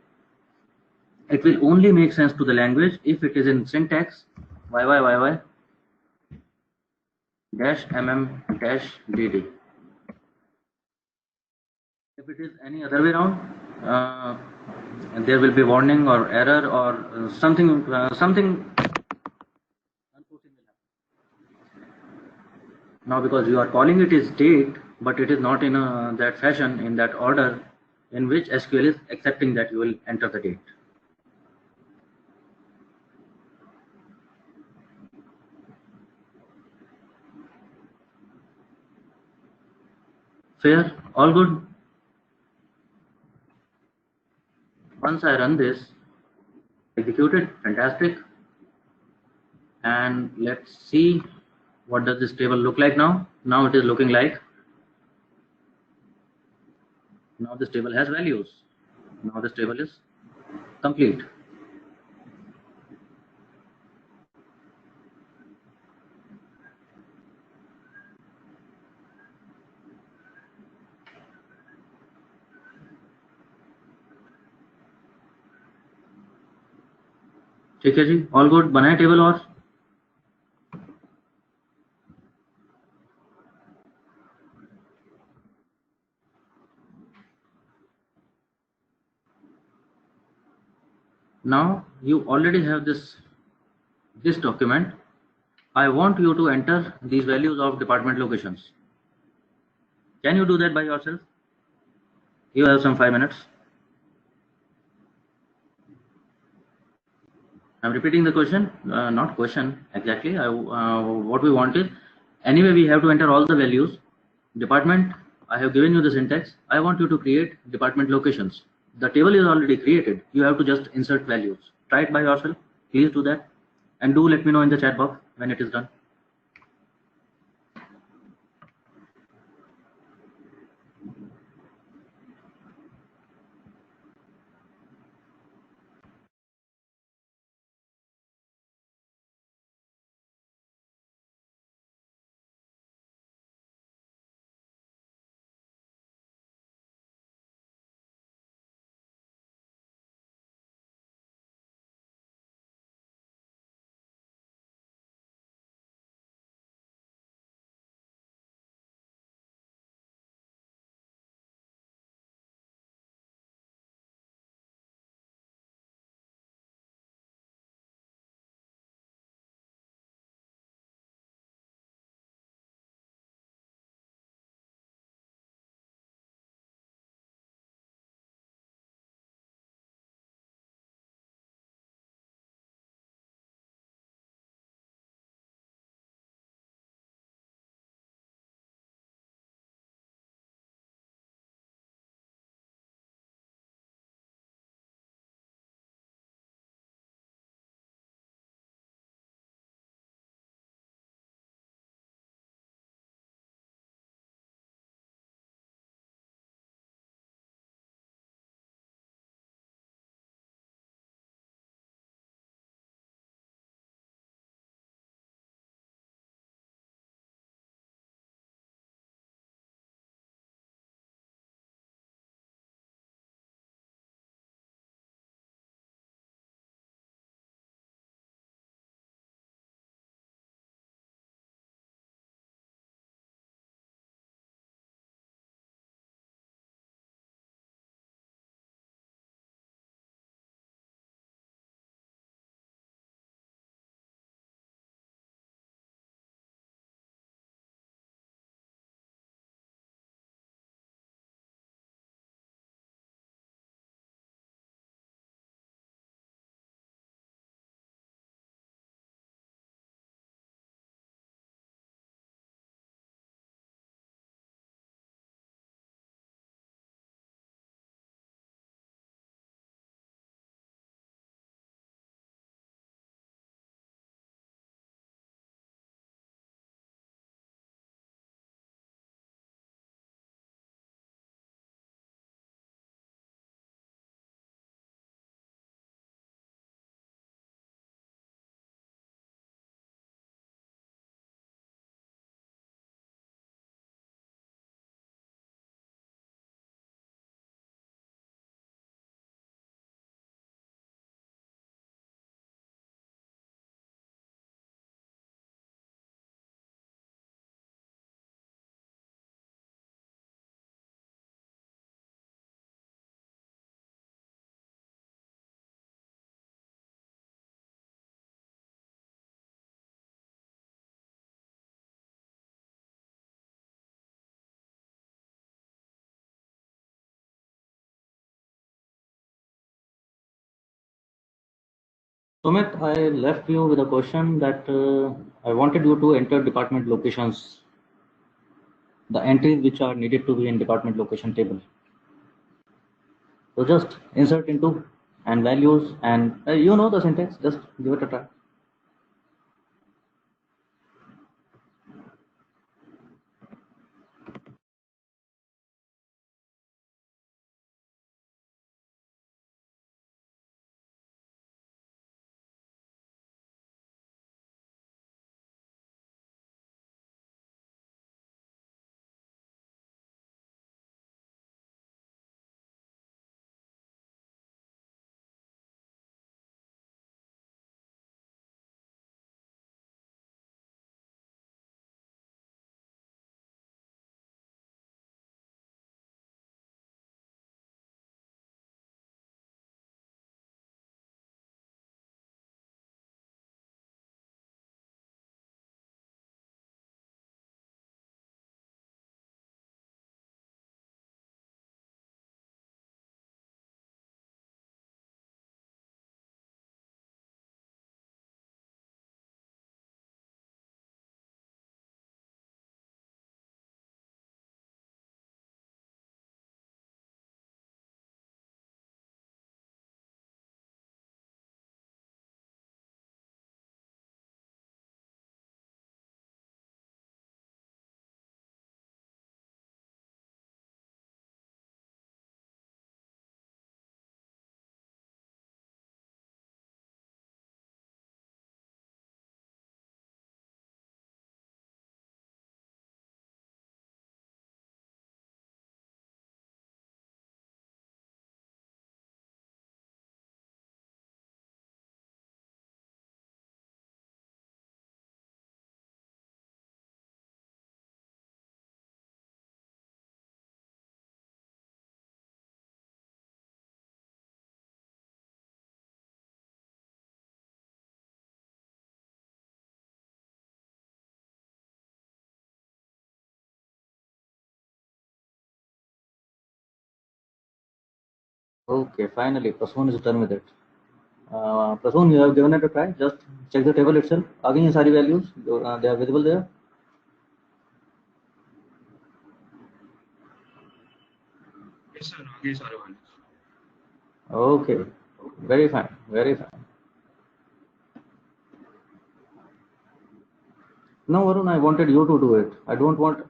it will only make sense to the language if it is in syntax YYYY dash mm dash dd. If it is any other way around, there will be warning or error or something unforeseen will happen. Now because you are calling it is date, but it is not in that fashion, in that order in which SQL is accepting that you will enter the date. Fair? All good? Once I run this, execute it, fantastic. And let's see what does this table look like now. Now it is looking like, now this table has values. Now this table is complete. ठीक है जी, all good, बनाए table और now you already have this document. I want you to enter these values of department locations. Can you do that by yourself? You have some 5 minutes. I'm repeating the question, not question exactly. What we want is, anyway we have to enter all the values. Department, I have given you the syntax. I want you to create department locations. The table is already created. You have to just insert values. Try it by yourself. Please do that. And do let me know in the chat box when it is done. Sumit, I left you with a question that I wanted you to enter department locations, the entries which are needed to be in department location table. So just insert into and values, and you know the syntax, just give it a try. Okay, finally, Prasoon is done with it. Prasoon, you have given it a try. Just check the table itself. आ गई हैं सारी values. They are visible there. Yes, sir. आगे सारे वाले. Okay, very fine, very fine. No, Varun, I wanted you to do it. I don't want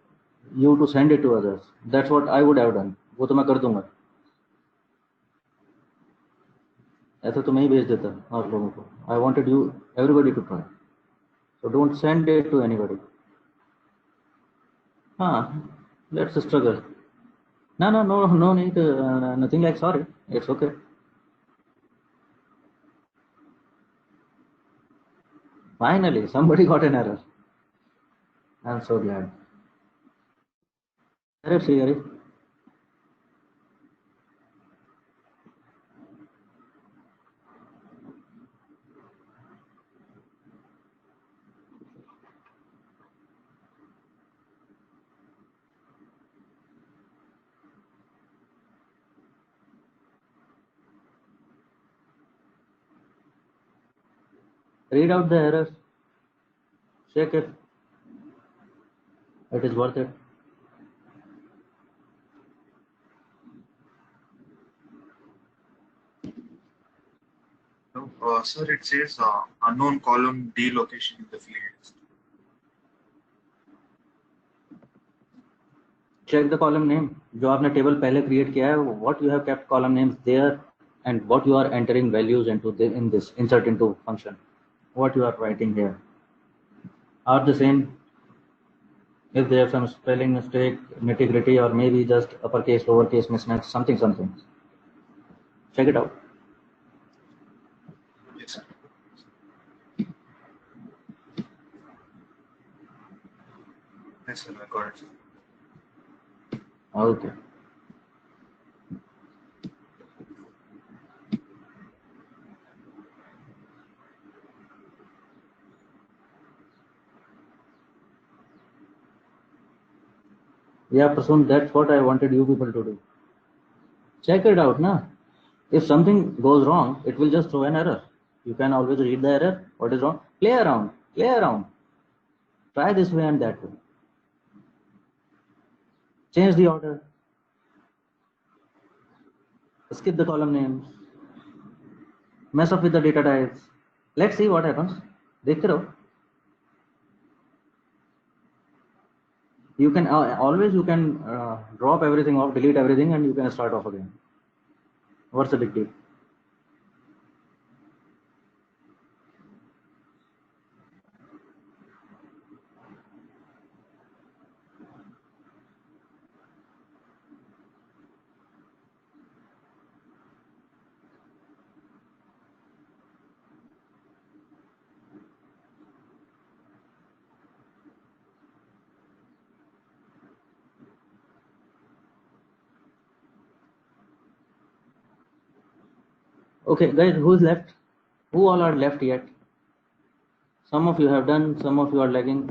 you to send it to others. That's what I would have done. वो तो मैं कर दूंगा. ऐसा तो मैं ही भेज देता और लोगों को. I wanted you, everybody to try. So don't send it to anybody. हाँ, let's struggle. No need, nothing like sorry. It's okay. Finally, somebody got an error. I'm so glad. Error, Srihari. Read out the errors. Check if it is worth it. No, sir, it says unknown column D location in the field. Check the column name. जो आपने table पहले create किया है, what you have kept column names there and what you are entering values into in this insert into function. What you are writing here are the same. If they have some spelling mistake, nitty gritty, or maybe just uppercase, lowercase mismatch, something. Check it out. Yes, sir. Yes, sir, I got it. Okay. Yeah, Prasoon, that's what I wanted you people to do. Check it out, na. If something goes wrong, it will just throw an error. You can always read the error. What is wrong? Play around. Try this way and that way. Change the order. Skip the column names. Mess up with the data types. Let's see what happens. देखते रहो. You can always drop everything off, delete everything, and you can start off again. What's the big deal? Okay, guys, who's left? Who all are left yet? Some of you have done, some of you are lagging.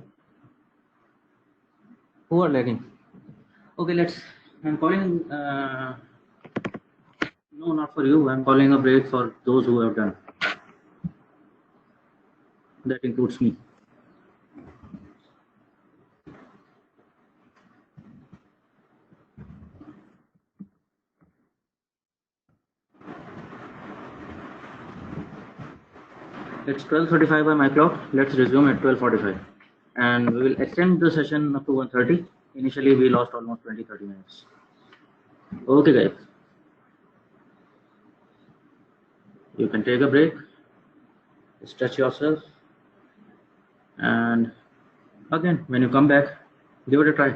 Who are lagging? Okay, I'm calling, no, not for you. I'm calling a break for those who have done. That includes me. It's 12:35 by my clock. Let's resume at 12:45. And we will extend the session up to 1:30. Initially, we lost almost 20-30 minutes. Okay, guys. You can take a break, stretch yourself, and again, when you come back, give it a try.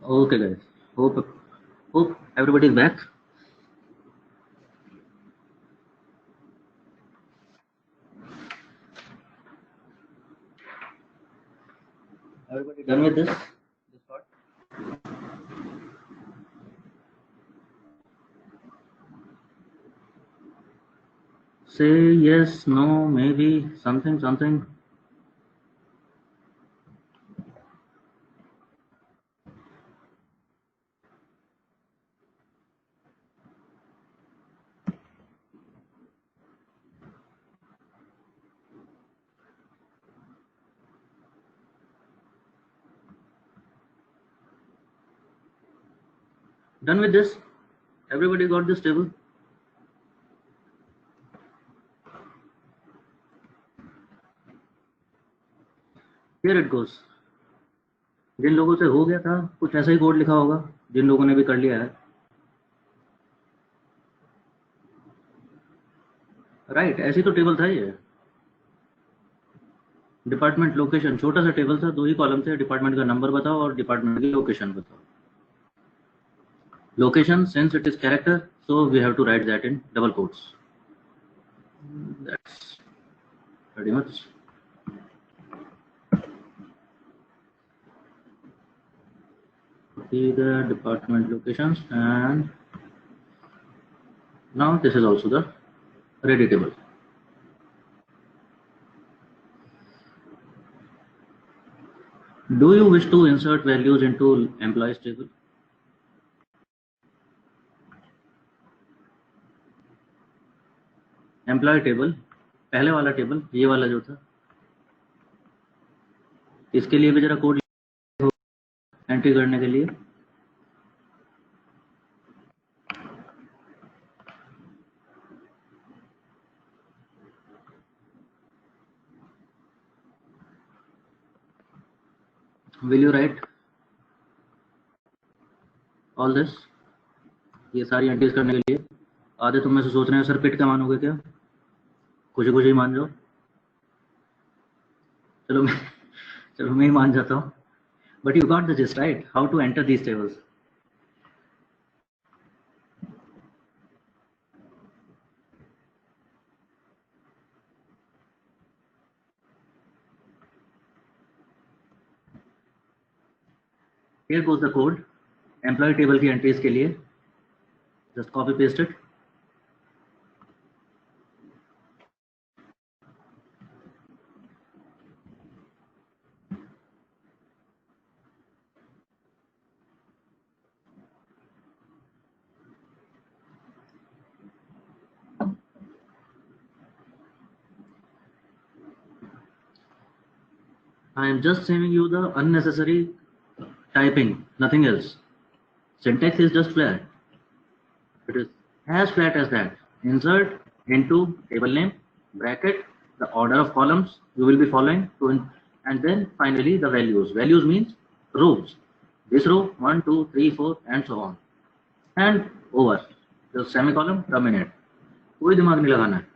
Okay, guys. Hope everybody is back. Everybody done with this part? Say yes, no, maybe, something. Done with this? Everybody got this table? Here it goes. जिन लोगों से हो गया था कुछ ऐसा ही code लिखा होगा, जिन लोगों ने भी कर लिया है, राइट? ऐसी तो टेबल था ये। डिपार्टमेंट लोकेशन, छोटा सा टेबल था, 2 ही कॉलम थे, डिपार्टमेंट का नंबर बताओ और डिपार्टमेंट की लोकेशन बताओ। Location, since it is character, so we have to write that in double quotes. That's pretty much. See the department locations, and now this is also the ready table. Do you wish to insert values into employees table? Employee table, पहले वाला table, ये वाला जो था, इसके लिए भी जरा कोड एंट्री करने के लिए। Will you right all this? ये सारी एंट्रीज करने के लिए। आधे तुम में से सोच रहे हैं सर पिट का मानोगे क्या? कुछ ही मान जाओ। चलो मैं ही मान जाता हूँ। But you got the gist, right? How to enter these tables. Here goes the code. Employee table की entries के लिए just copy paste it. I am just saving you the unnecessary typing, nothing else. Syntax is just flat. It is as flat as that. Insert into table name, bracket, the order of columns you will be following, and then finally the values. Values means rows. This row, 1, 2, 3, 4, and so on. And over. Just semicolon, terminate. कोई दिमाग नहीं लगाना है।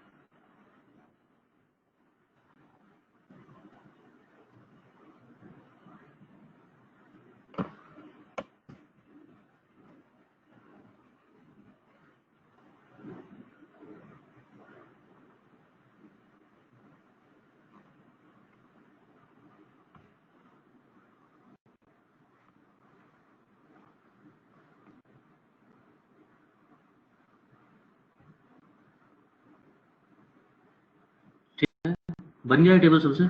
बन गया table सबसे।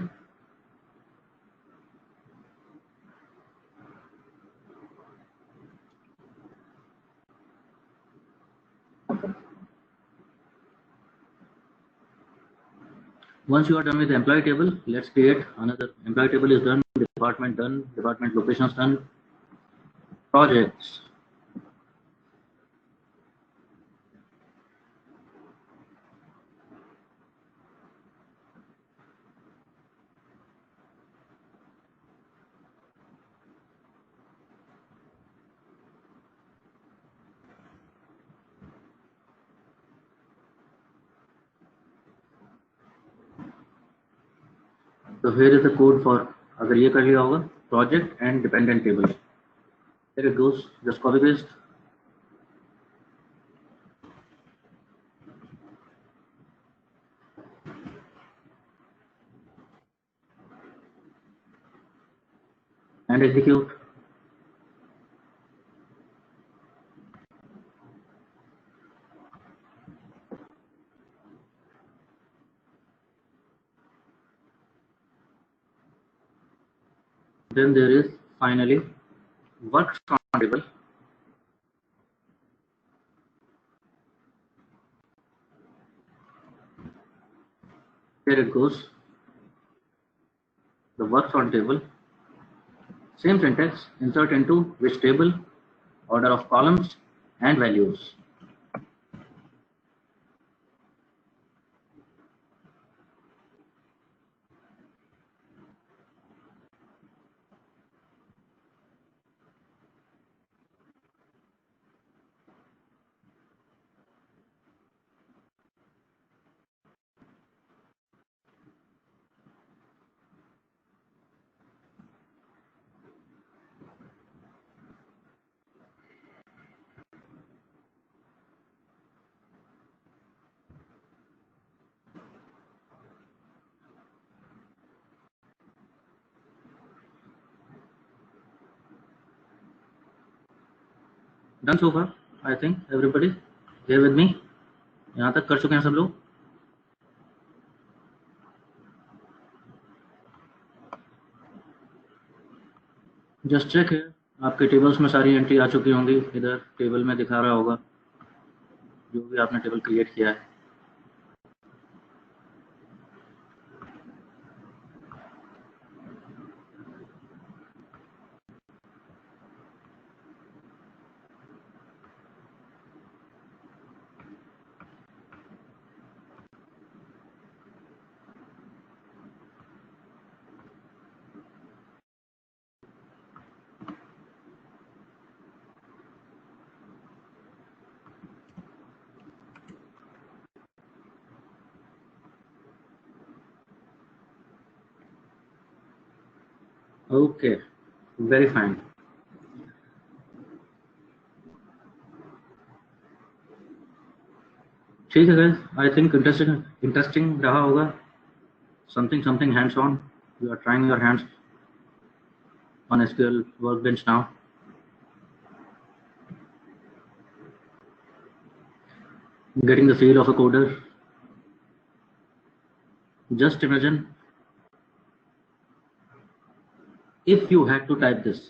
Once you are done with the employee table, let's create another. Employee table is done, department done, department locations done, projects. So here is the code for, अगर ये कर लिया होगा, project and dependent table. There it goes. Just copy paste. And execute. Then there is finally works on table. Here it goes. The works on table. Same syntax, insert into which table, order of columns and values. Done so far. I think everybody here with me. यहाँ तक कर चुके हैं सब लोग. Just check है, आपके tables में सारी एंट्री आ चुकी होंगी. इधर टेबल में दिखा रहा होगा जो भी आपने टेबल क्रिएट किया है. Okay, very fine. ठीक है guys, I think interesting रहा होगा. Something hands on. You are trying your hands on SQL workbench now. Getting the feel of a coder. Just imagine if you had to type this.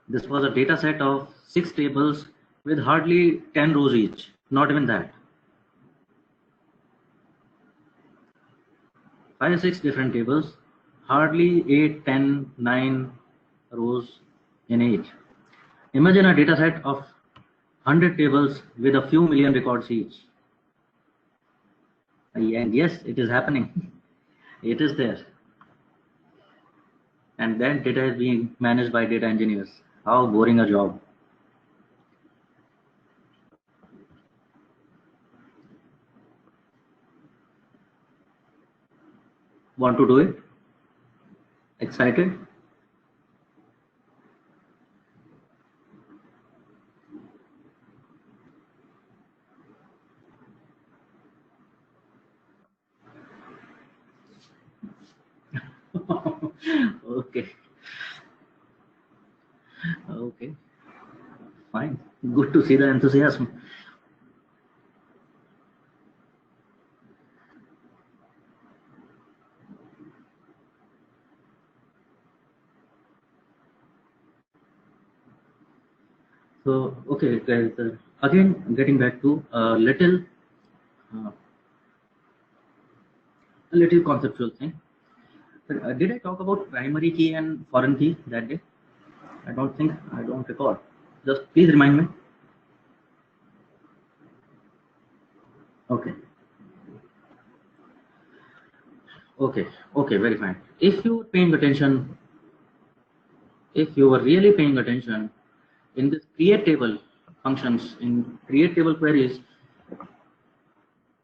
This was a data set of 6 tables with hardly 10 rows each, not even that. 5, 6 different tables, hardly 8, 10, 9 rows in each. Imagine a data set of 100 tables with a few million records each. And yes, it is happening. It is there. And then data is being managed by data engineers. How boring a job. Want to do it? Excited? Okay. Okay. Fine. Good to see the enthusiasm. So, okay, guys, again, getting back to a little conceptual thing. Did I talk about primary key and foreign key that day? I don't recall. Just please remind me. Okay. Okay, very fine. If you were paying attention, if you were really paying attention in this create table functions, in create table queries,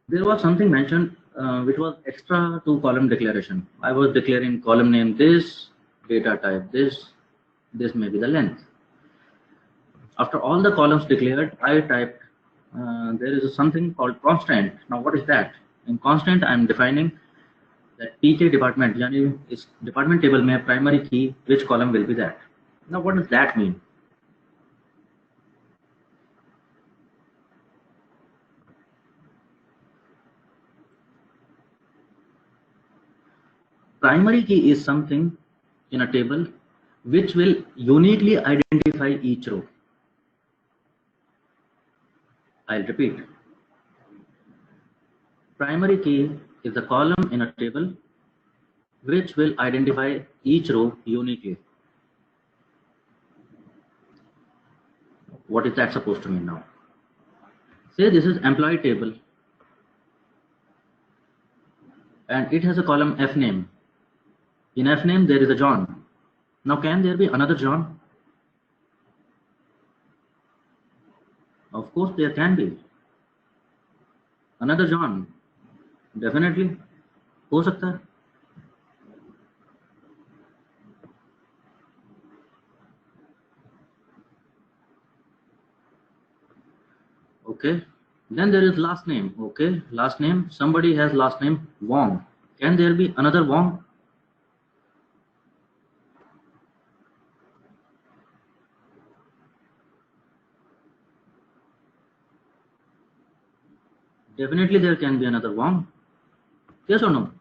there was something mentioned which was extra to column declaration. I was declaring column name this, data type this may be the length. After all the columns declared, I typed there is something called constant. Now what is that? In constant I am defining that PK department, yani is department table में primary key, which column will be that. Now what does that mean? Primary key is something in a table which will uniquely identify each row. I'll repeat. Primary key is the column in a table which will identify each row uniquely. What is that supposed to mean now? Say this is employee table and it has a column F name. In F name there is a John. Now can there be another John? Of course there can be. Another John. Definitely. हो सकता है. Okay. Then there is last name. Okay. Last name. Somebody has last name Wong. Can there be another Wong? Definitely there can be another Wong. Yes or no?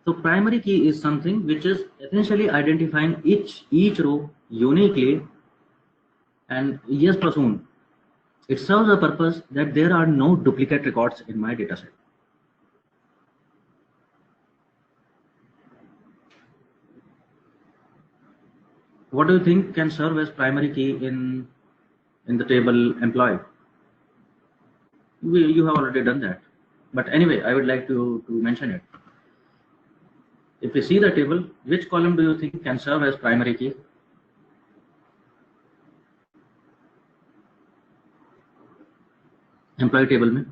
So primary key is something which is essentially identifying each row uniquely, and yes, Prasoon, it serves the purpose that there are no duplicate records in my dataset. What do you think can serve as primary key in the table employee? You have already done that, but anyway, I would like to mention it. If we see the table, which column do you think can serve as primary key? Employee table में.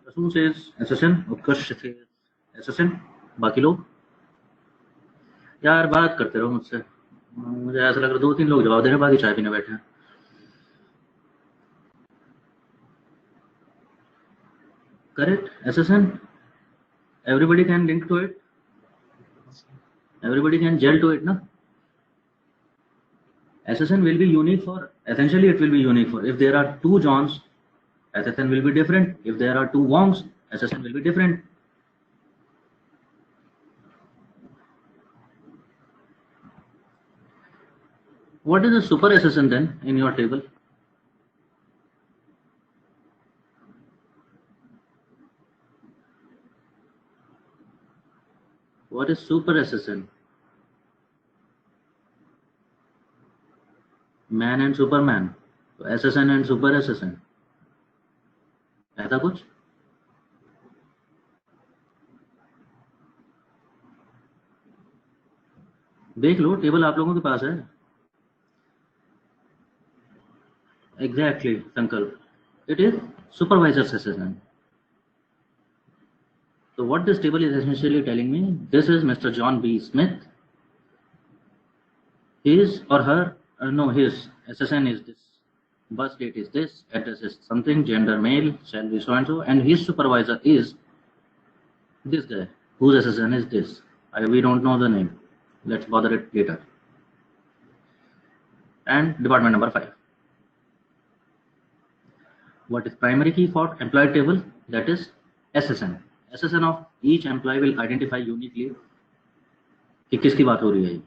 Rasool says SSN, Utkarsh says SSN, बाकी लोग यार बात करते रहो मुझसे. मुझे ऐसा लग रहा है 2-3 लोग जवाब दे रहे हैं, बाकी चाय पीने बैठे हैं. Correct? SSN? Everybody can link to it? Everybody can gel to it, no? SSN will be unique for, essentially it will be unique for, if there are 2 Johns, SSN will be different. If there are 2 Wongs, SSN will be different. What is the super SSN then in your table? What is super SSN? Man and Superman. So SSN and super SSN. ऐसा कुछ? देख लो, table आप लोगों के पास है. Exactly, Sankalp. It is supervisor's SSN. So what this table is essentially telling me, this is Mr. John B. Smith. His or her, his SSN is this. Birth date is this, address is something, gender male, salary so and so, and his supervisor is this guy, whose SSN is this. We don't know the name. Let's bother it later. And department number 5. What is primary key for employee table? That is SSN. SSN of each employee will identify uniquely कि किसकी बात हो रही है.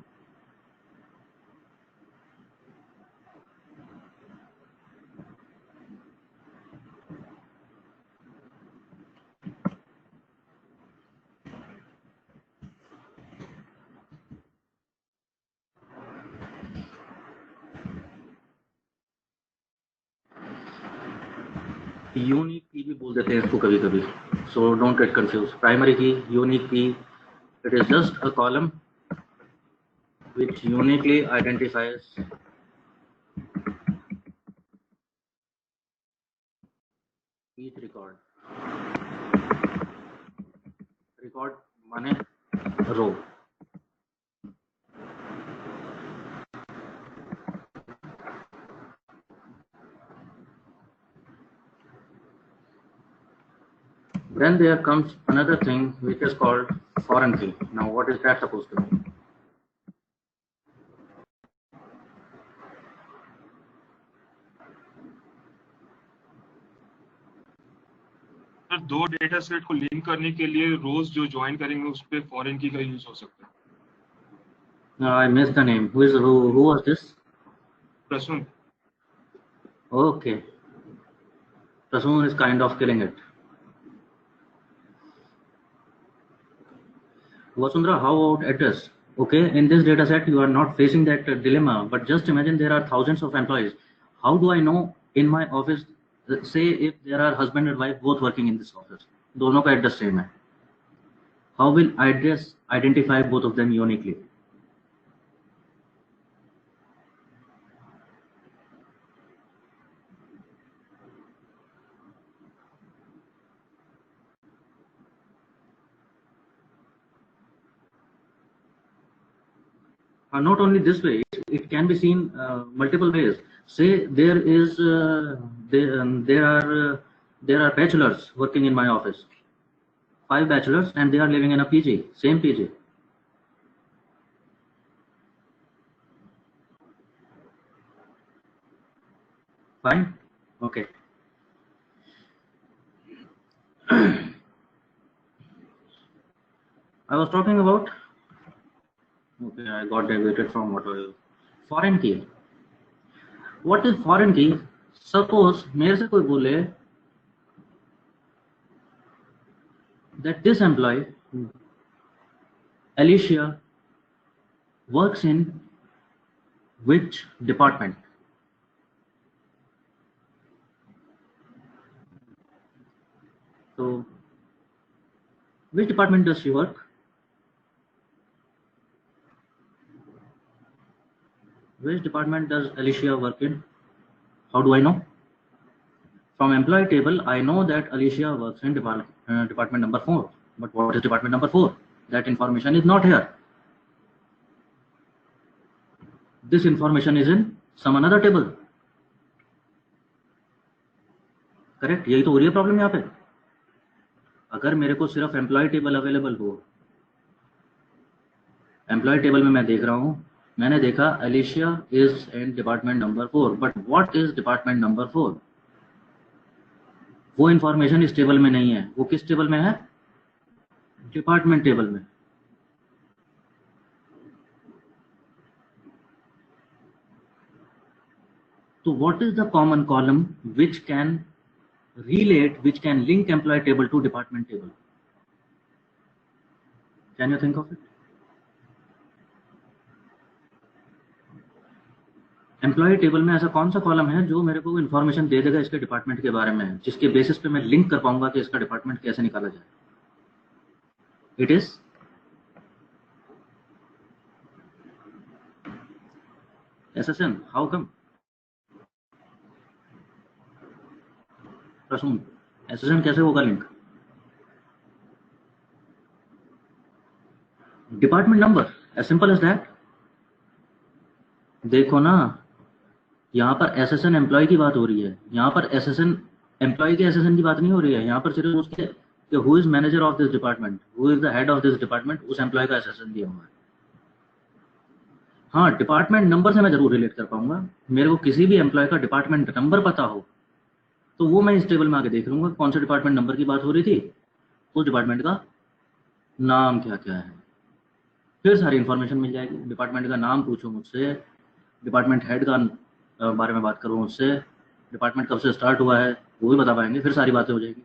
Unique की भी बोल देते हैं इसको कभी कभी, so don't get confuse. Primary की, यूनिक की, It is just a column which uniquely identifies each record. Record माने row. Then there comes another thing which is called foreign key. Now what is that supposed to mean? Sir दो data set को link करने के लिए रोज जो join करेंगे उस पे फॉरेन की का यूज हो सकता है. I missed the name. Who was this? Prasoon. Okay. Prasoon is kind of killing it. Vasundhara, how about address? Okay, in this data set you are not facing that dilemma, but just imagine there are thousands of employees. How do I know in my office, say if there are husband and wife both working in this office, दोनों का address same है. How will address identify both of them uniquely? Not only this way, it can be seen multiple ways. Say there is there are bachelors working in my office, 5 bachelors, and they are living in a PG, same PG. Fine, okay. I was talking about. Okay, I got diverted from what was foreign key. What is foreign key? Suppose मेरे से कोई बोले that this employee, Alicia, works in which department? So, which department does she work? Which department does Alicia work in? How do I know? From employee table, I know that Alicia works in department number 4. But what is department number 4? That information is not here. This information is in some another table. Correct? यही तो हो रही है problem यहाँ पे. अगर मेरे को सिर्फ एम्प्लॉय टेबल अवेलेबल हो, एम्प्लॉय टेबल में मैं देख रहा हूँ, मैंने देखा Alicia is in department number 4, but what is department number 4? वो इंफॉर्मेशन इस टेबल में नहीं है. वो किस टेबल में है? डिपार्टमेंट टेबल में. तो what is the common column which can relate, which can link employee table to department table? Can you think of it? Employee table में ऐसा कौन सा कॉलम है जो मेरे को इन्फॉर्मेशन दे देगा इसके डिपार्टमेंट के बारे में, जिसके बेसिस पे मैं लिंक कर पाऊंगा कि इसका डिपार्टमेंट कैसे निकाला जाए? It is SSN. How come? Prasoon, SSN कैसे होगा link? Department number, as simple as that. देखो ना, यहाँ पर SSN एम्प्लॉय की बात हो रही है, यहाँ पर SSN एम्प्लॉय के SSN की बात नहीं हो रही है. यहाँ पर सिर्फ उसके who is manager of this department, who is the head of this department, उस एम्प्लॉय का SSN दिया हुआ है. हाँ, डिपार्टमेंट नंबर से मैं जरूर रिलेट कर पाऊंगा. मेरे को किसी भी एम्प्लॉय का डिपार्टमेंट नंबर पता हो तो वो मैं इस टेबल में आके देख लूंगा कौन से डिपार्टमेंट नंबर की बात हो रही थी, उस डिपार्टमेंट का नाम क्या क्या है, फिर सारी इंफॉर्मेशन मिल जाएगी. डिपार्टमेंट का नाम पूछो मुझसे, डिपार्टमेंट हेड का बारे में बात करूँ उससे, डिपार्टमेंट कब से स्टार्ट हुआ है वो भी बता पाएंगे, फिर सारी बातें हो जाएगी.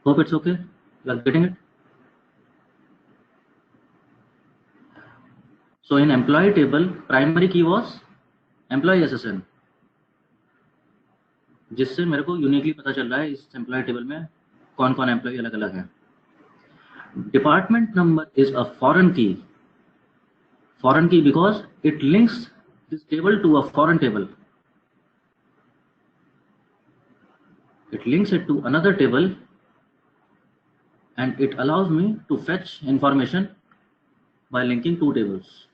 Hope it's okay, you are getting it. So in employee table, primary key was employee SSN. जिससे मेरे को यूनिकली पता चल रहा है इस एम्प्लॉय टेबल में कौन कौन एम्प्लॉय अलग अलग है. Department number is a foreign key because it links this table to a foreign table. It links it to another table and it allows me to fetch information by linking two tables.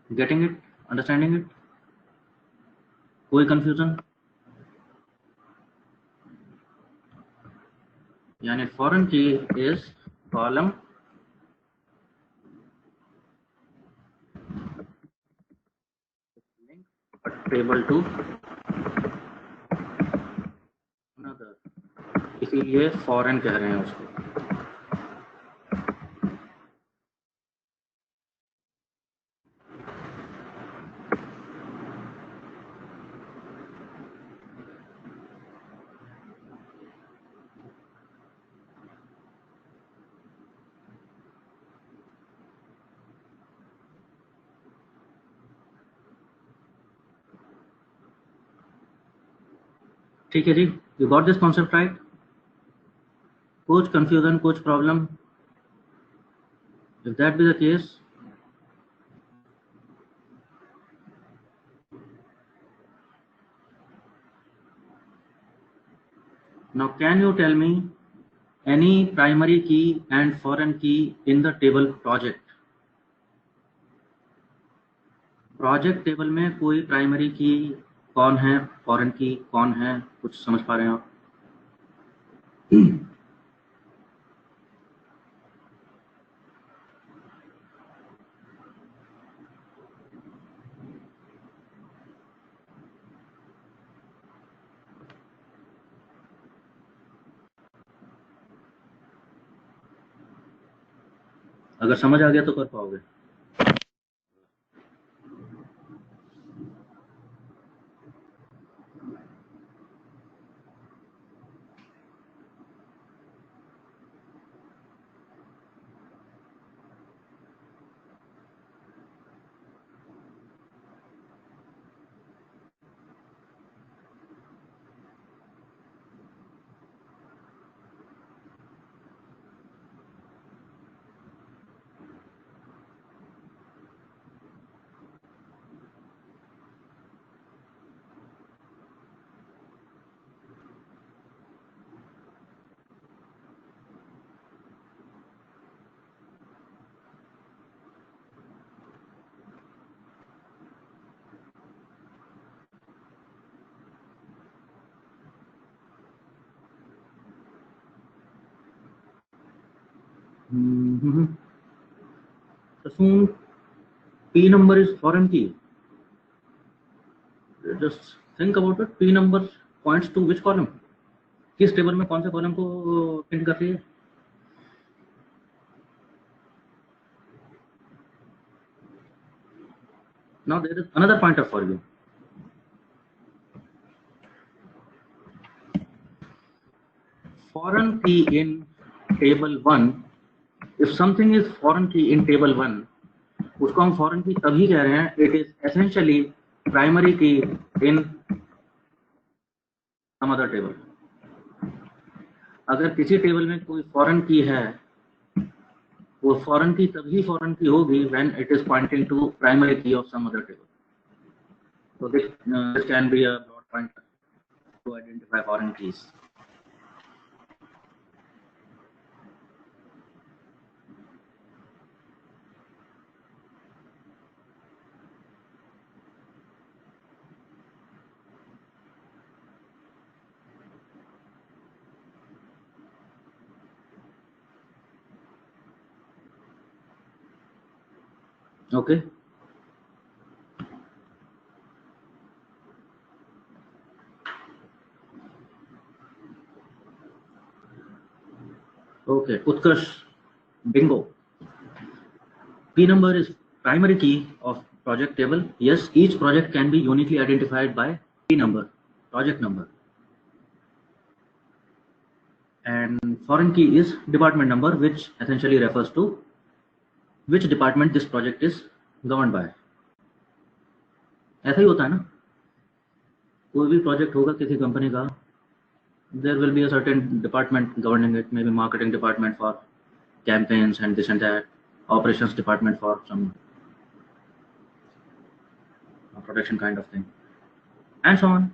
Getting it? Understanding it? कोई confusion? यानी foreign key is column link a table to another. इसीलिए foreign कह रहे हैं उसको. ठीक है जी, you got this concept right? कुछ confusion, कुछ problem? If that be the case, now can you tell me any primary key and foreign key in the table project? Project table में कोई प्राइमरी की कौन है, फॉरेन की कौन है, कुछ समझ पा रहे हैं आप? अगर समझ आ गया तो कर पाओगे. Assume P number is foreign key. Just think about it. P number points to which column? किस टेबल में कौन से कॉलम को प्रिंट कर रही है? Now there is another pointer for you. Foreign key in table 1. If something is foreign key in table 1, उसको हम foreign key तभी कह रहे हैं. It is essentially primary key in some other table. अगर किसी टेबल में कोई फॉरेन की है, वो फॉरेन की तभी फॉरेन की होगी when it is pointing to primary key of some other table. So this can be a broad pointer to identify foreign keys. Okay. Okay, Utkarsh, bingo. P number is primary key of project table. Yes, each project can be uniquely identified by P number, project number. And foreign key is department number, which essentially refers to which department this project is govern by. ऐसा ही होता है ना, कोई भी project होगा किसी company का, there will be a certain department governing it, maybe marketing department for campaigns and this and that, operations department for some production kind of thing, and so on.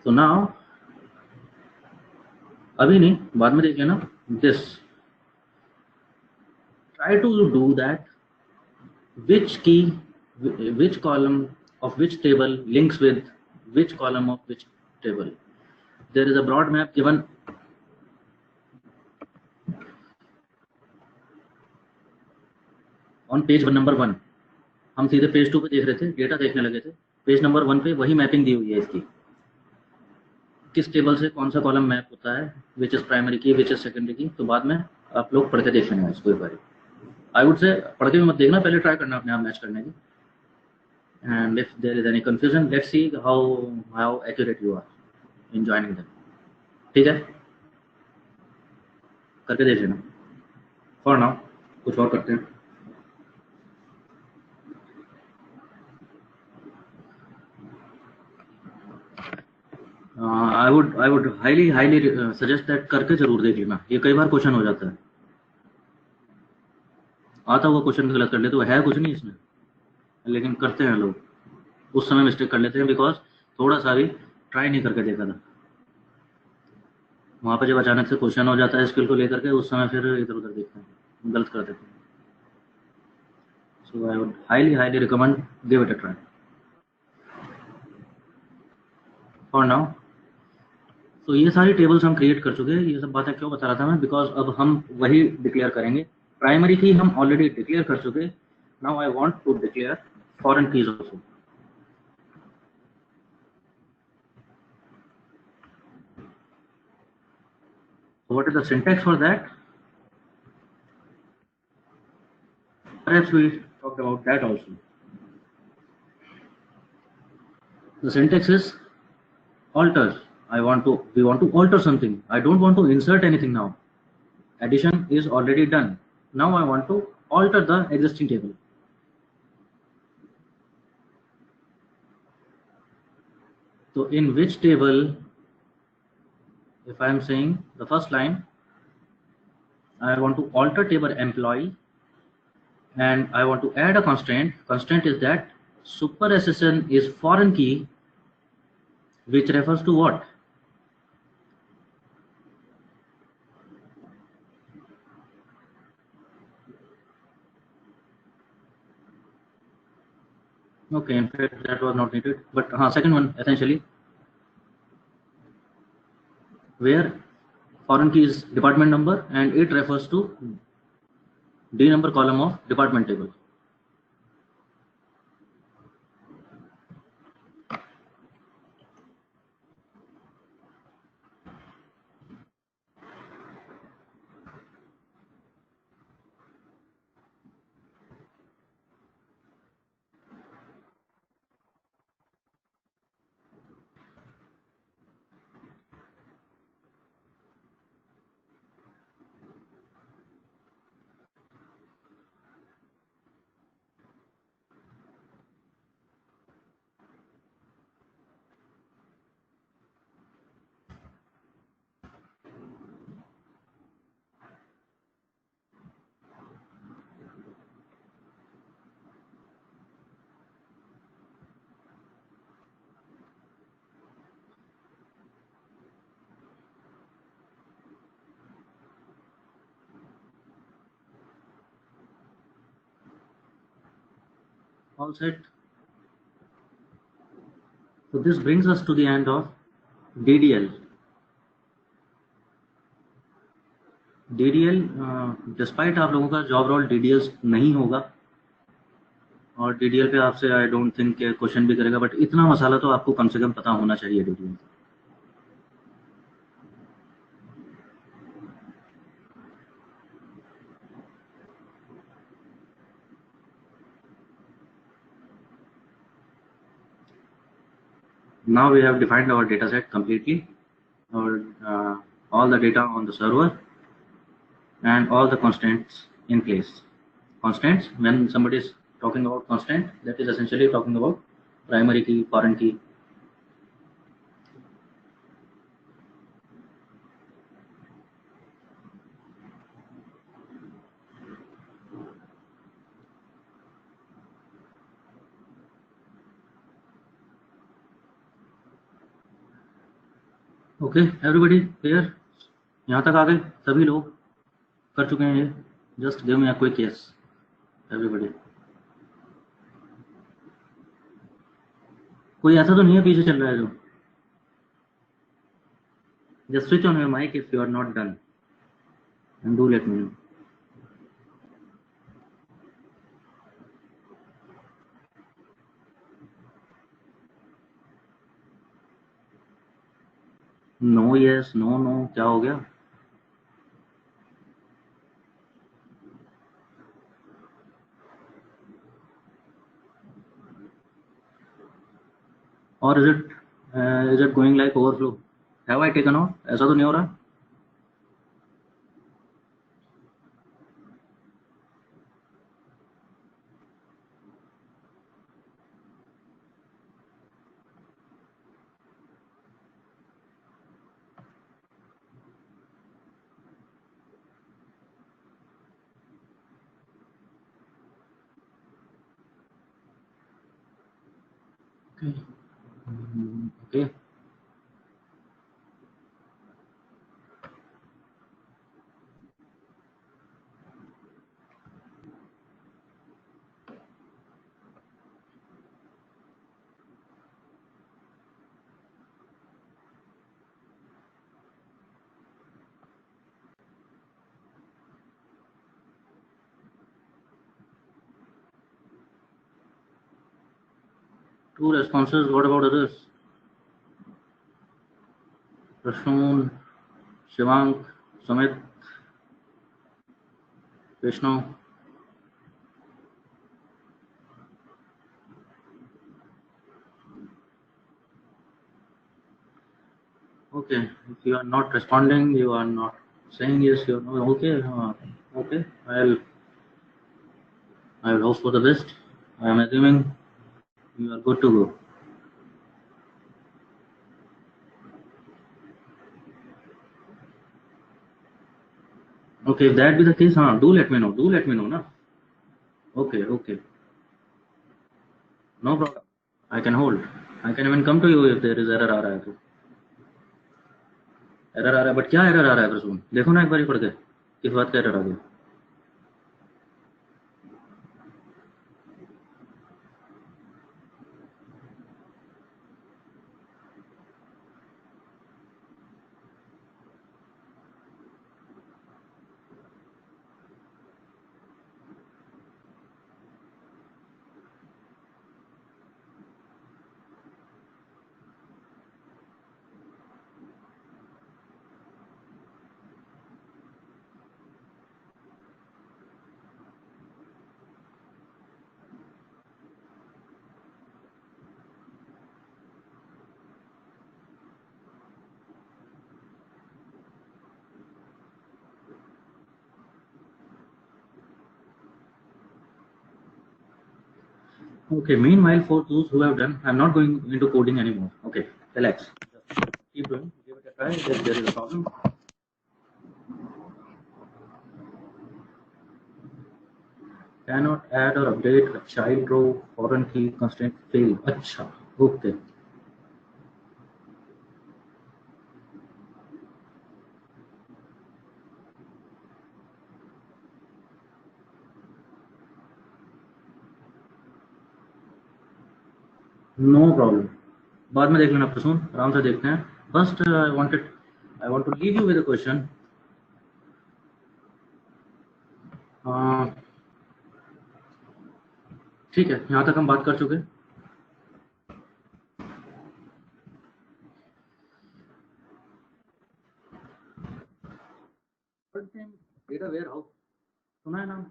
So now, अभी नहीं, बाद में देख लेना, this, try to do that, which key, which column of which table links with which column of which table. There is a broad map given on page number 1. हम सीधे page 2 पे देख रहे थे, डेटा देखने लगे थे, पेज नंबर 1 पे वही मैपिंग दी हुई है इसकी, किस टेबल से कौन सा कॉलम मैप होता है, विच इज प्राइमरी की, विच इज सेकेंडरी की। तो बाद में आप लोग पढ़ के देख लेंगे इसको एक बार। आई वुड से पढ़ के भी मत देखना, पहले ट्राई करना अपने आप मैच करने की। And if there is any confusion, let's see how accurate you are in joining them. ठीक है, करके देख लेना। फॉर नाउ कुछ और करते हैं। आई वुड हाईली सजेस्ट दैट करके जरूर देख लेना। ये कई बार क्वेश्चन हो जाता है, आता हुआ क्वेश्चन गलत कर लेते, तो है कुछ नहीं इसमें, लेकिन करते हैं लोग, उस समय मिस्टेक कर लेते हैं बिकॉज थोड़ा सा भी ट्राई नहीं करके देखा था। वहाँ पर जब अचानक से क्वेश्चन हो जाता है स्किल को लेकर के, उस समय फिर इधर उधर देखते हैं, गलत कर देते हैं। So I would highly recommend give it a try for now. तो ये सारी टेबल्स हम क्रिएट कर चुके हैं। ये सब बातें क्यों बता रहा था मैं, बिकॉज अब हम वही डिक्लेयर करेंगे। प्राइमरी की हम ऑलरेडी डिक्लेयर कर चुके। Now I want to declare foreign keys also. What is the syntax for that? Perhaps we talked about that also. The syntax is alter. We want to alter something. I don't want to insert anything now. Addition is already done. Now I want to alter the existing table. So in which table, if I am saying the first line, I want to alter table employee, and I want to add a constraint. Constraint is that super SSN is foreign key, which refers to what? Okay, in fact that was not needed, but second one essentially, where foreign key is department number and it refers to D number column of department table. All set. So this brings us to the end of DDL. DDL, despite आप लोगों का job role DDL नहीं होगा, और DDL पे आपसे I don't think question भी करेगा, बट इतना मसाला तो आपको कम से कम पता होना चाहिए DDL। Now we have defined our data set completely, or all the data on the server, and all the constants in place. Constants, when somebody is talking about constant, that is essentially talking about primary key, foreign key. Okay everybody clear? यहाँ तक आ गए सभी लोग? कर चुके हैं ये? Just give me a quick yes everybody. कोई ऐसा तो नहीं है पीछे चल रहा है जो? Just switch on your mic if you are not done and do let me know. No yes no no क्या हो गया? और is it going like overflow? Have I taken out? ऐसा तो नहीं हो रहा? Okay. Two responses. What about others? Prashun, Shivank, Sumit, Vishnu. Okay. If you are not responding, you are not saying yes. You are no. Okay. Okay. I will hope for the best. I am assuming you are good to go. Okay, if that be the case, do let me know. Do let me know, na? Okay, okay. No problem. I can hold. I can even come to you if there is error आ रहा है तो. Error आ रहा है, but क्या error आ रहा है प्रसून? देखो ना एक बार ही पढ़ के. किस बात का error आ गया? Okay, meanwhile, for those who have done, I'm not going into coding anymore. Okay, relax. Just keep going. Give it a try. If there is a problem, cannot add or update a child row, foreign key, constraint fail. Acha. Okay. No problem. बाद में देख लेना प्रसून, आराम से देखते हैं. First I want to leave you with a question. ठीक है, यहाँ तक हम बात कर चुके. डेटा वेयर हाउस सुना है नाम?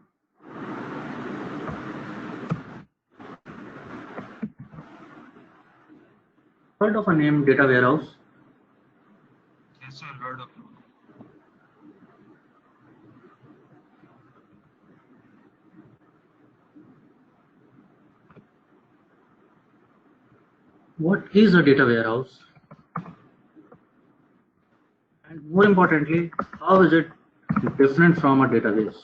Heard of a name data warehouse? Yes, sir, heard of it. what is a data warehouse, and more importantly, how is it different from a database?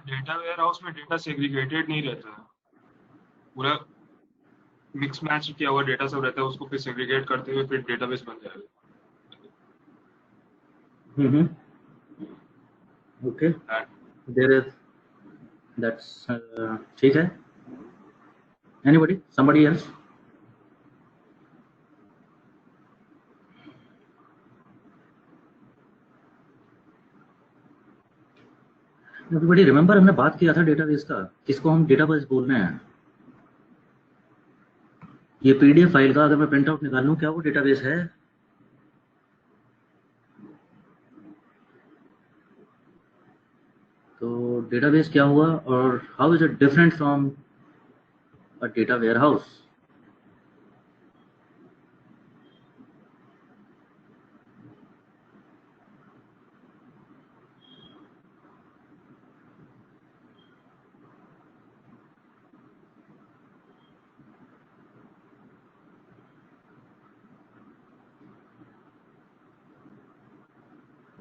Data warehouse में data segregated नहीं रहता है, पूरा mix match किया हुआ data सब रहता है, उसको फिर सेग्रीगेट करते हुए फिर डेटाबेस बन जाएगा. Okay, That- there is that's ठीक है. Anybody? Somebody else? Everybody remember हमने बात किया था डेटाबेस का, किसको हम डेटाबेस बोल रहे हैं. ये पीडीएफ फाइल का अगर मैं प्रिंट आउट निकाल लूं, क्या वो डेटाबेस है? तो डेटाबेस क्या हुआ और how is it different from a data warehouse?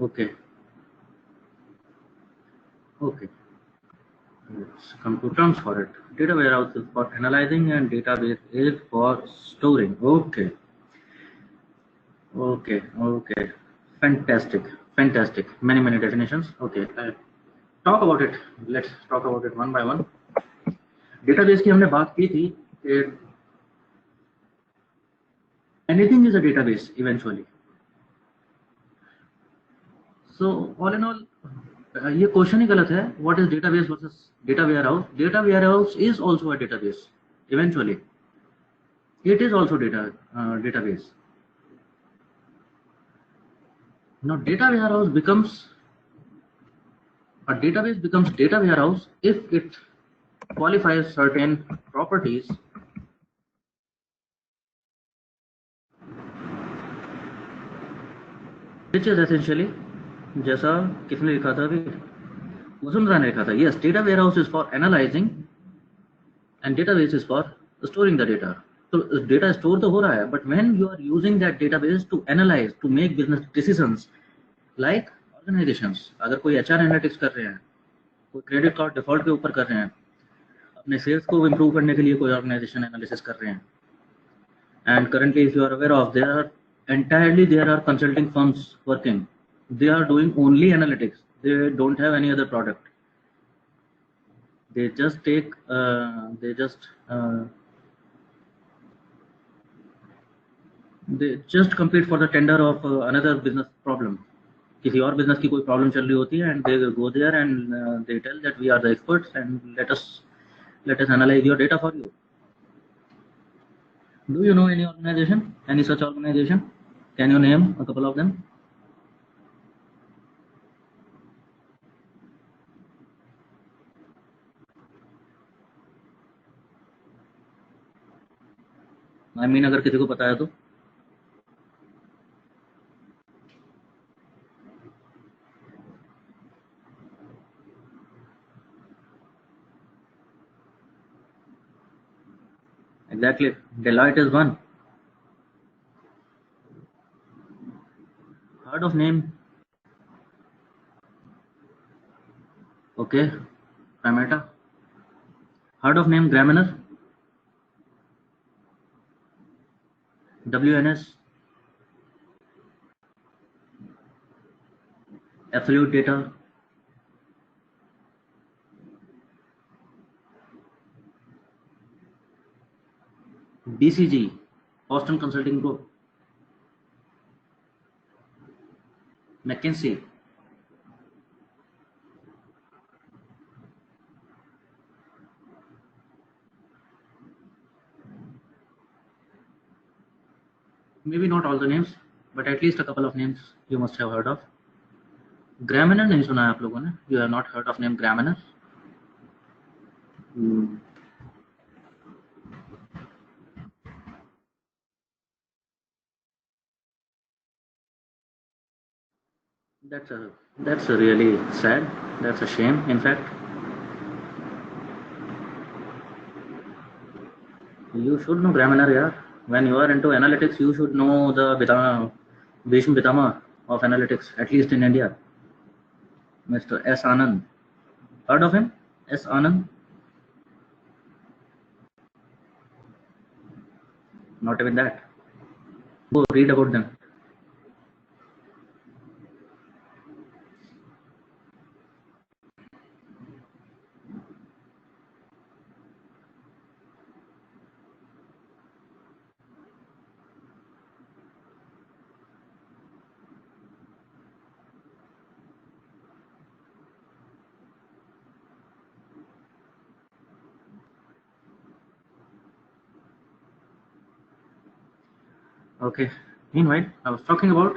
Okay. Okay. Let's come to terms for it. Data warehouse is for analyzing and database is for storing. Okay. Okay. Okay. Fantastic. Fantastic. Many, many definitions. Okay. Talk about it. Let's talk about it one by one. Database की हमने बात की थी कि anything is a database eventually. So all in all, ये question ही गलत है. What is database versus data warehouse? Data warehouse is also a database. Eventually, it is also database. Now, data warehouse becomes a database becomes data warehouse if it qualifies certain properties. Which is essentially, जैसा किसने लिखा था अभी, वसुंधरा ने लिखा था. Yes, data warehouse is for analyzing and database is for storing the data. So data store तो हो रहा है, but when you are using that database to analyze, to make business decisions, like organizations, अगर कोई HR analytics कर रहे हैं, कोई क्रेडिट कार्ड डिफॉल्ट के ऊपर कर रहे हैं, अपने सेल्स को इम्प्रूव करने के लिए कोई ऑर्गेनाइजेशन एनालिसिस कर रहे हैं, and currently if you are aware of, there are consulting firms working. They are doing only analytics. They don't have any other product. They just take they just compete for the tender of another business problem. किसी और business की कोई problem चल रही होती है, and they go there and they tell that we are the experts and let us analyze your data for you. Do you know any organization, any such organization? Can you name a couple of them? I mean, अगर किसी को पता है तो. Exactly, Deloitte is one. Heard of name? Okay, Primata. Heard of name Gramener? WNS? Absolute Data? BCG, Boston Consulting Group. McKinsey. Maybe not all the names, but at least a couple of names you must have heard of. Gramener नहीं सुना है आप लोगों ने? You have not heard of name Gramener? That's a really sad. That's a shame. In fact, you should know Graminar, yeah. When you are into analytics, you should know the Bhishma Pitama of analytics, at least in India. Mr. S. Anand. Heard of him? S. Anand? Not even that. Go read about them. Okay. Meanwhile, I was talking about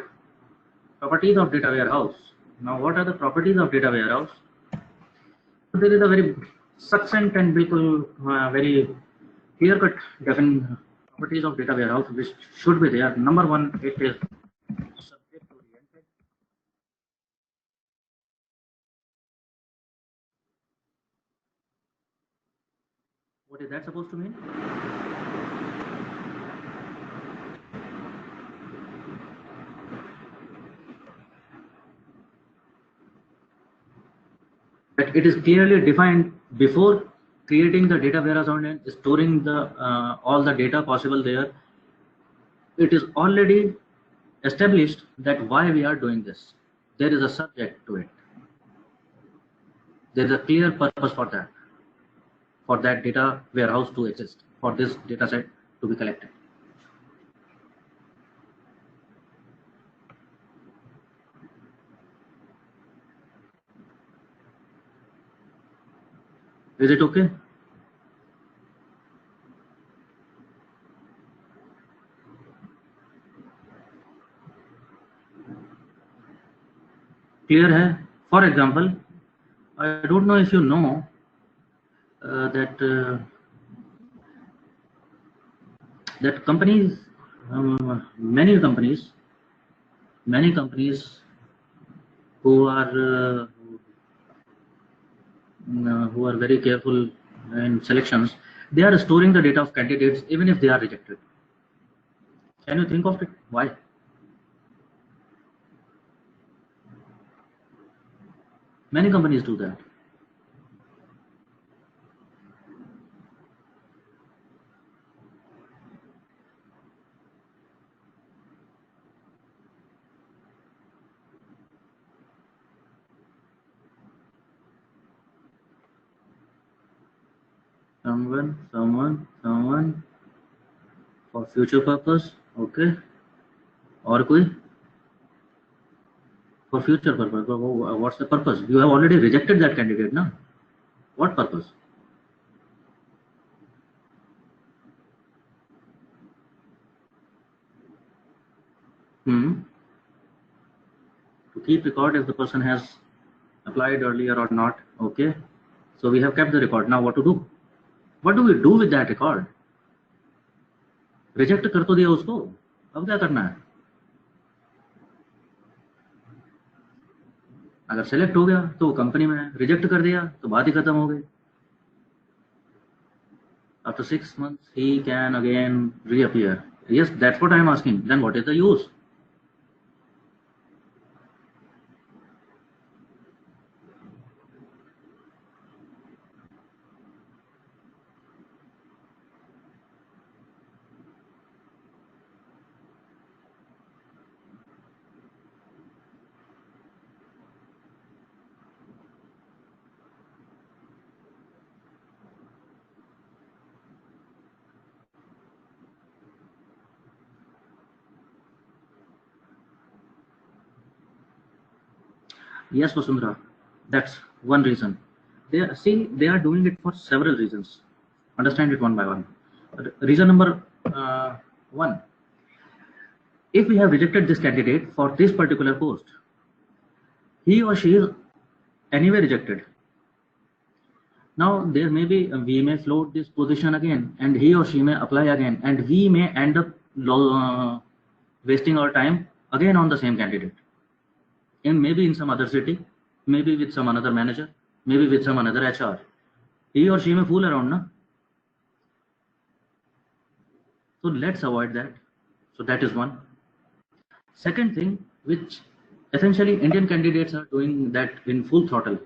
properties of data warehouse. Now, what are the properties of data warehouse? So there is a very succinct and very clear-cut properties of data warehouse which should be there. Number one, it is subject oriented. What is that supposed to mean? That it is clearly defined before creating the data warehouse and storing the all the data possible there. It is already established that why we are doing this. There is a subject to it. There is a clear purpose for that data warehouse to exist, for this data set to be collected. Is it okay? Clear hai? For example, I don't know if you know that companies, many companies who are very careful in selections, they are storing the data of candidates even if they are rejected. Can you think of it? Why? Many companies do that. Someone for future purpose. Okay. Or koi? For future purpose. What's the purpose? You have already rejected that candidate, no? What purpose? To keep record if the person has applied earlier or not. Okay. So we have kept the record. Now what to do? What do we do with that record? Reject कर तो दिया उसको, अब क्या करना है? अगर select हो गया तो कंपनी में, रिजेक्ट कर दिया तो बात ही खत्म हो गई. After 6 months he can again reappear. Yes, that's what I am asking. Then what is the use? Yes, Vasundhara, that's one reason. They are doing it for several reasons. Understand it one by one. Reason number one: if we have rejected this candidate for this particular post, he or she is anyway rejected. Now there may be, we may float this position again, and he or she may apply again, and we may end up wasting our time again on the same candidate. in maybe in some other city, maybe with some another manager, maybe with some another HR. He or she may fool around, na? So let's avoid that. So that is one. Second thing, which essentially Indian candidates are doing that in full throttle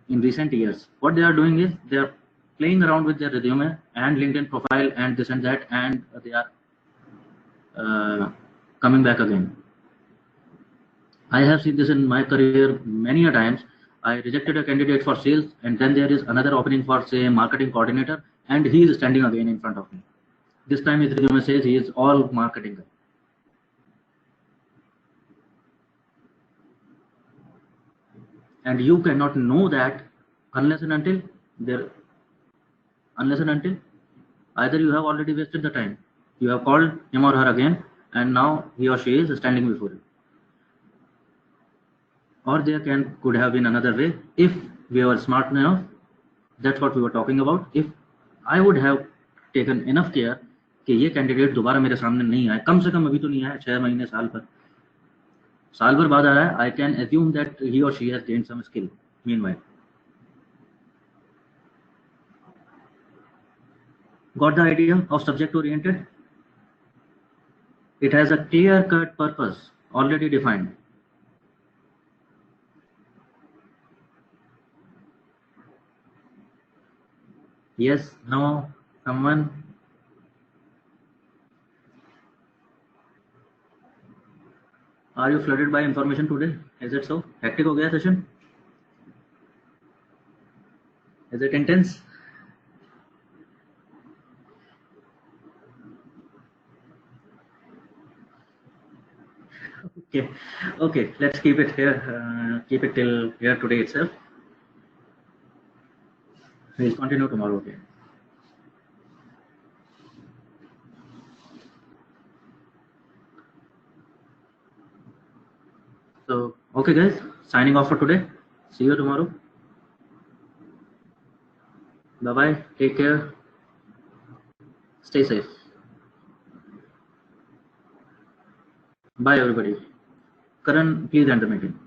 in recent years. What they are doing is they are playing around with their resume and LinkedIn profile and this and that, and they are coming back again. I have seen this in my career many a times. I rejected a candidate for sales, and then there is another opening for, say, marketing coordinator, and he is standing again in front of me. This time his resume says he is all marketing guy. And you cannot know that unless and until either you have already wasted the time, you have called him or her again, and now he or she is standing before you. Or there could have been another way. If we were smart enough, that's what we were talking about. If I would have taken enough care कि ये candidate दोबारा मेरे सामने नहीं आए, कम से कम अभी तो नहीं आया, 6 महीने साल भर बाद आ रहा है, I can assume that he or she has gained some skill meanwhile. Got the idea of subject oriented? It has a clear-cut purpose already defined. Yes, no, someone? Are you flooded by information today? Is it so? Hectic हो गया session? Is it intense? Okay, let's keep it here, keep it till here today itself. We'll continue tomorrow again. So, okay guys, signing off for today. See you tomorrow. Bye-bye, take care, stay safe. Bye everybody. Karan, please end the meeting.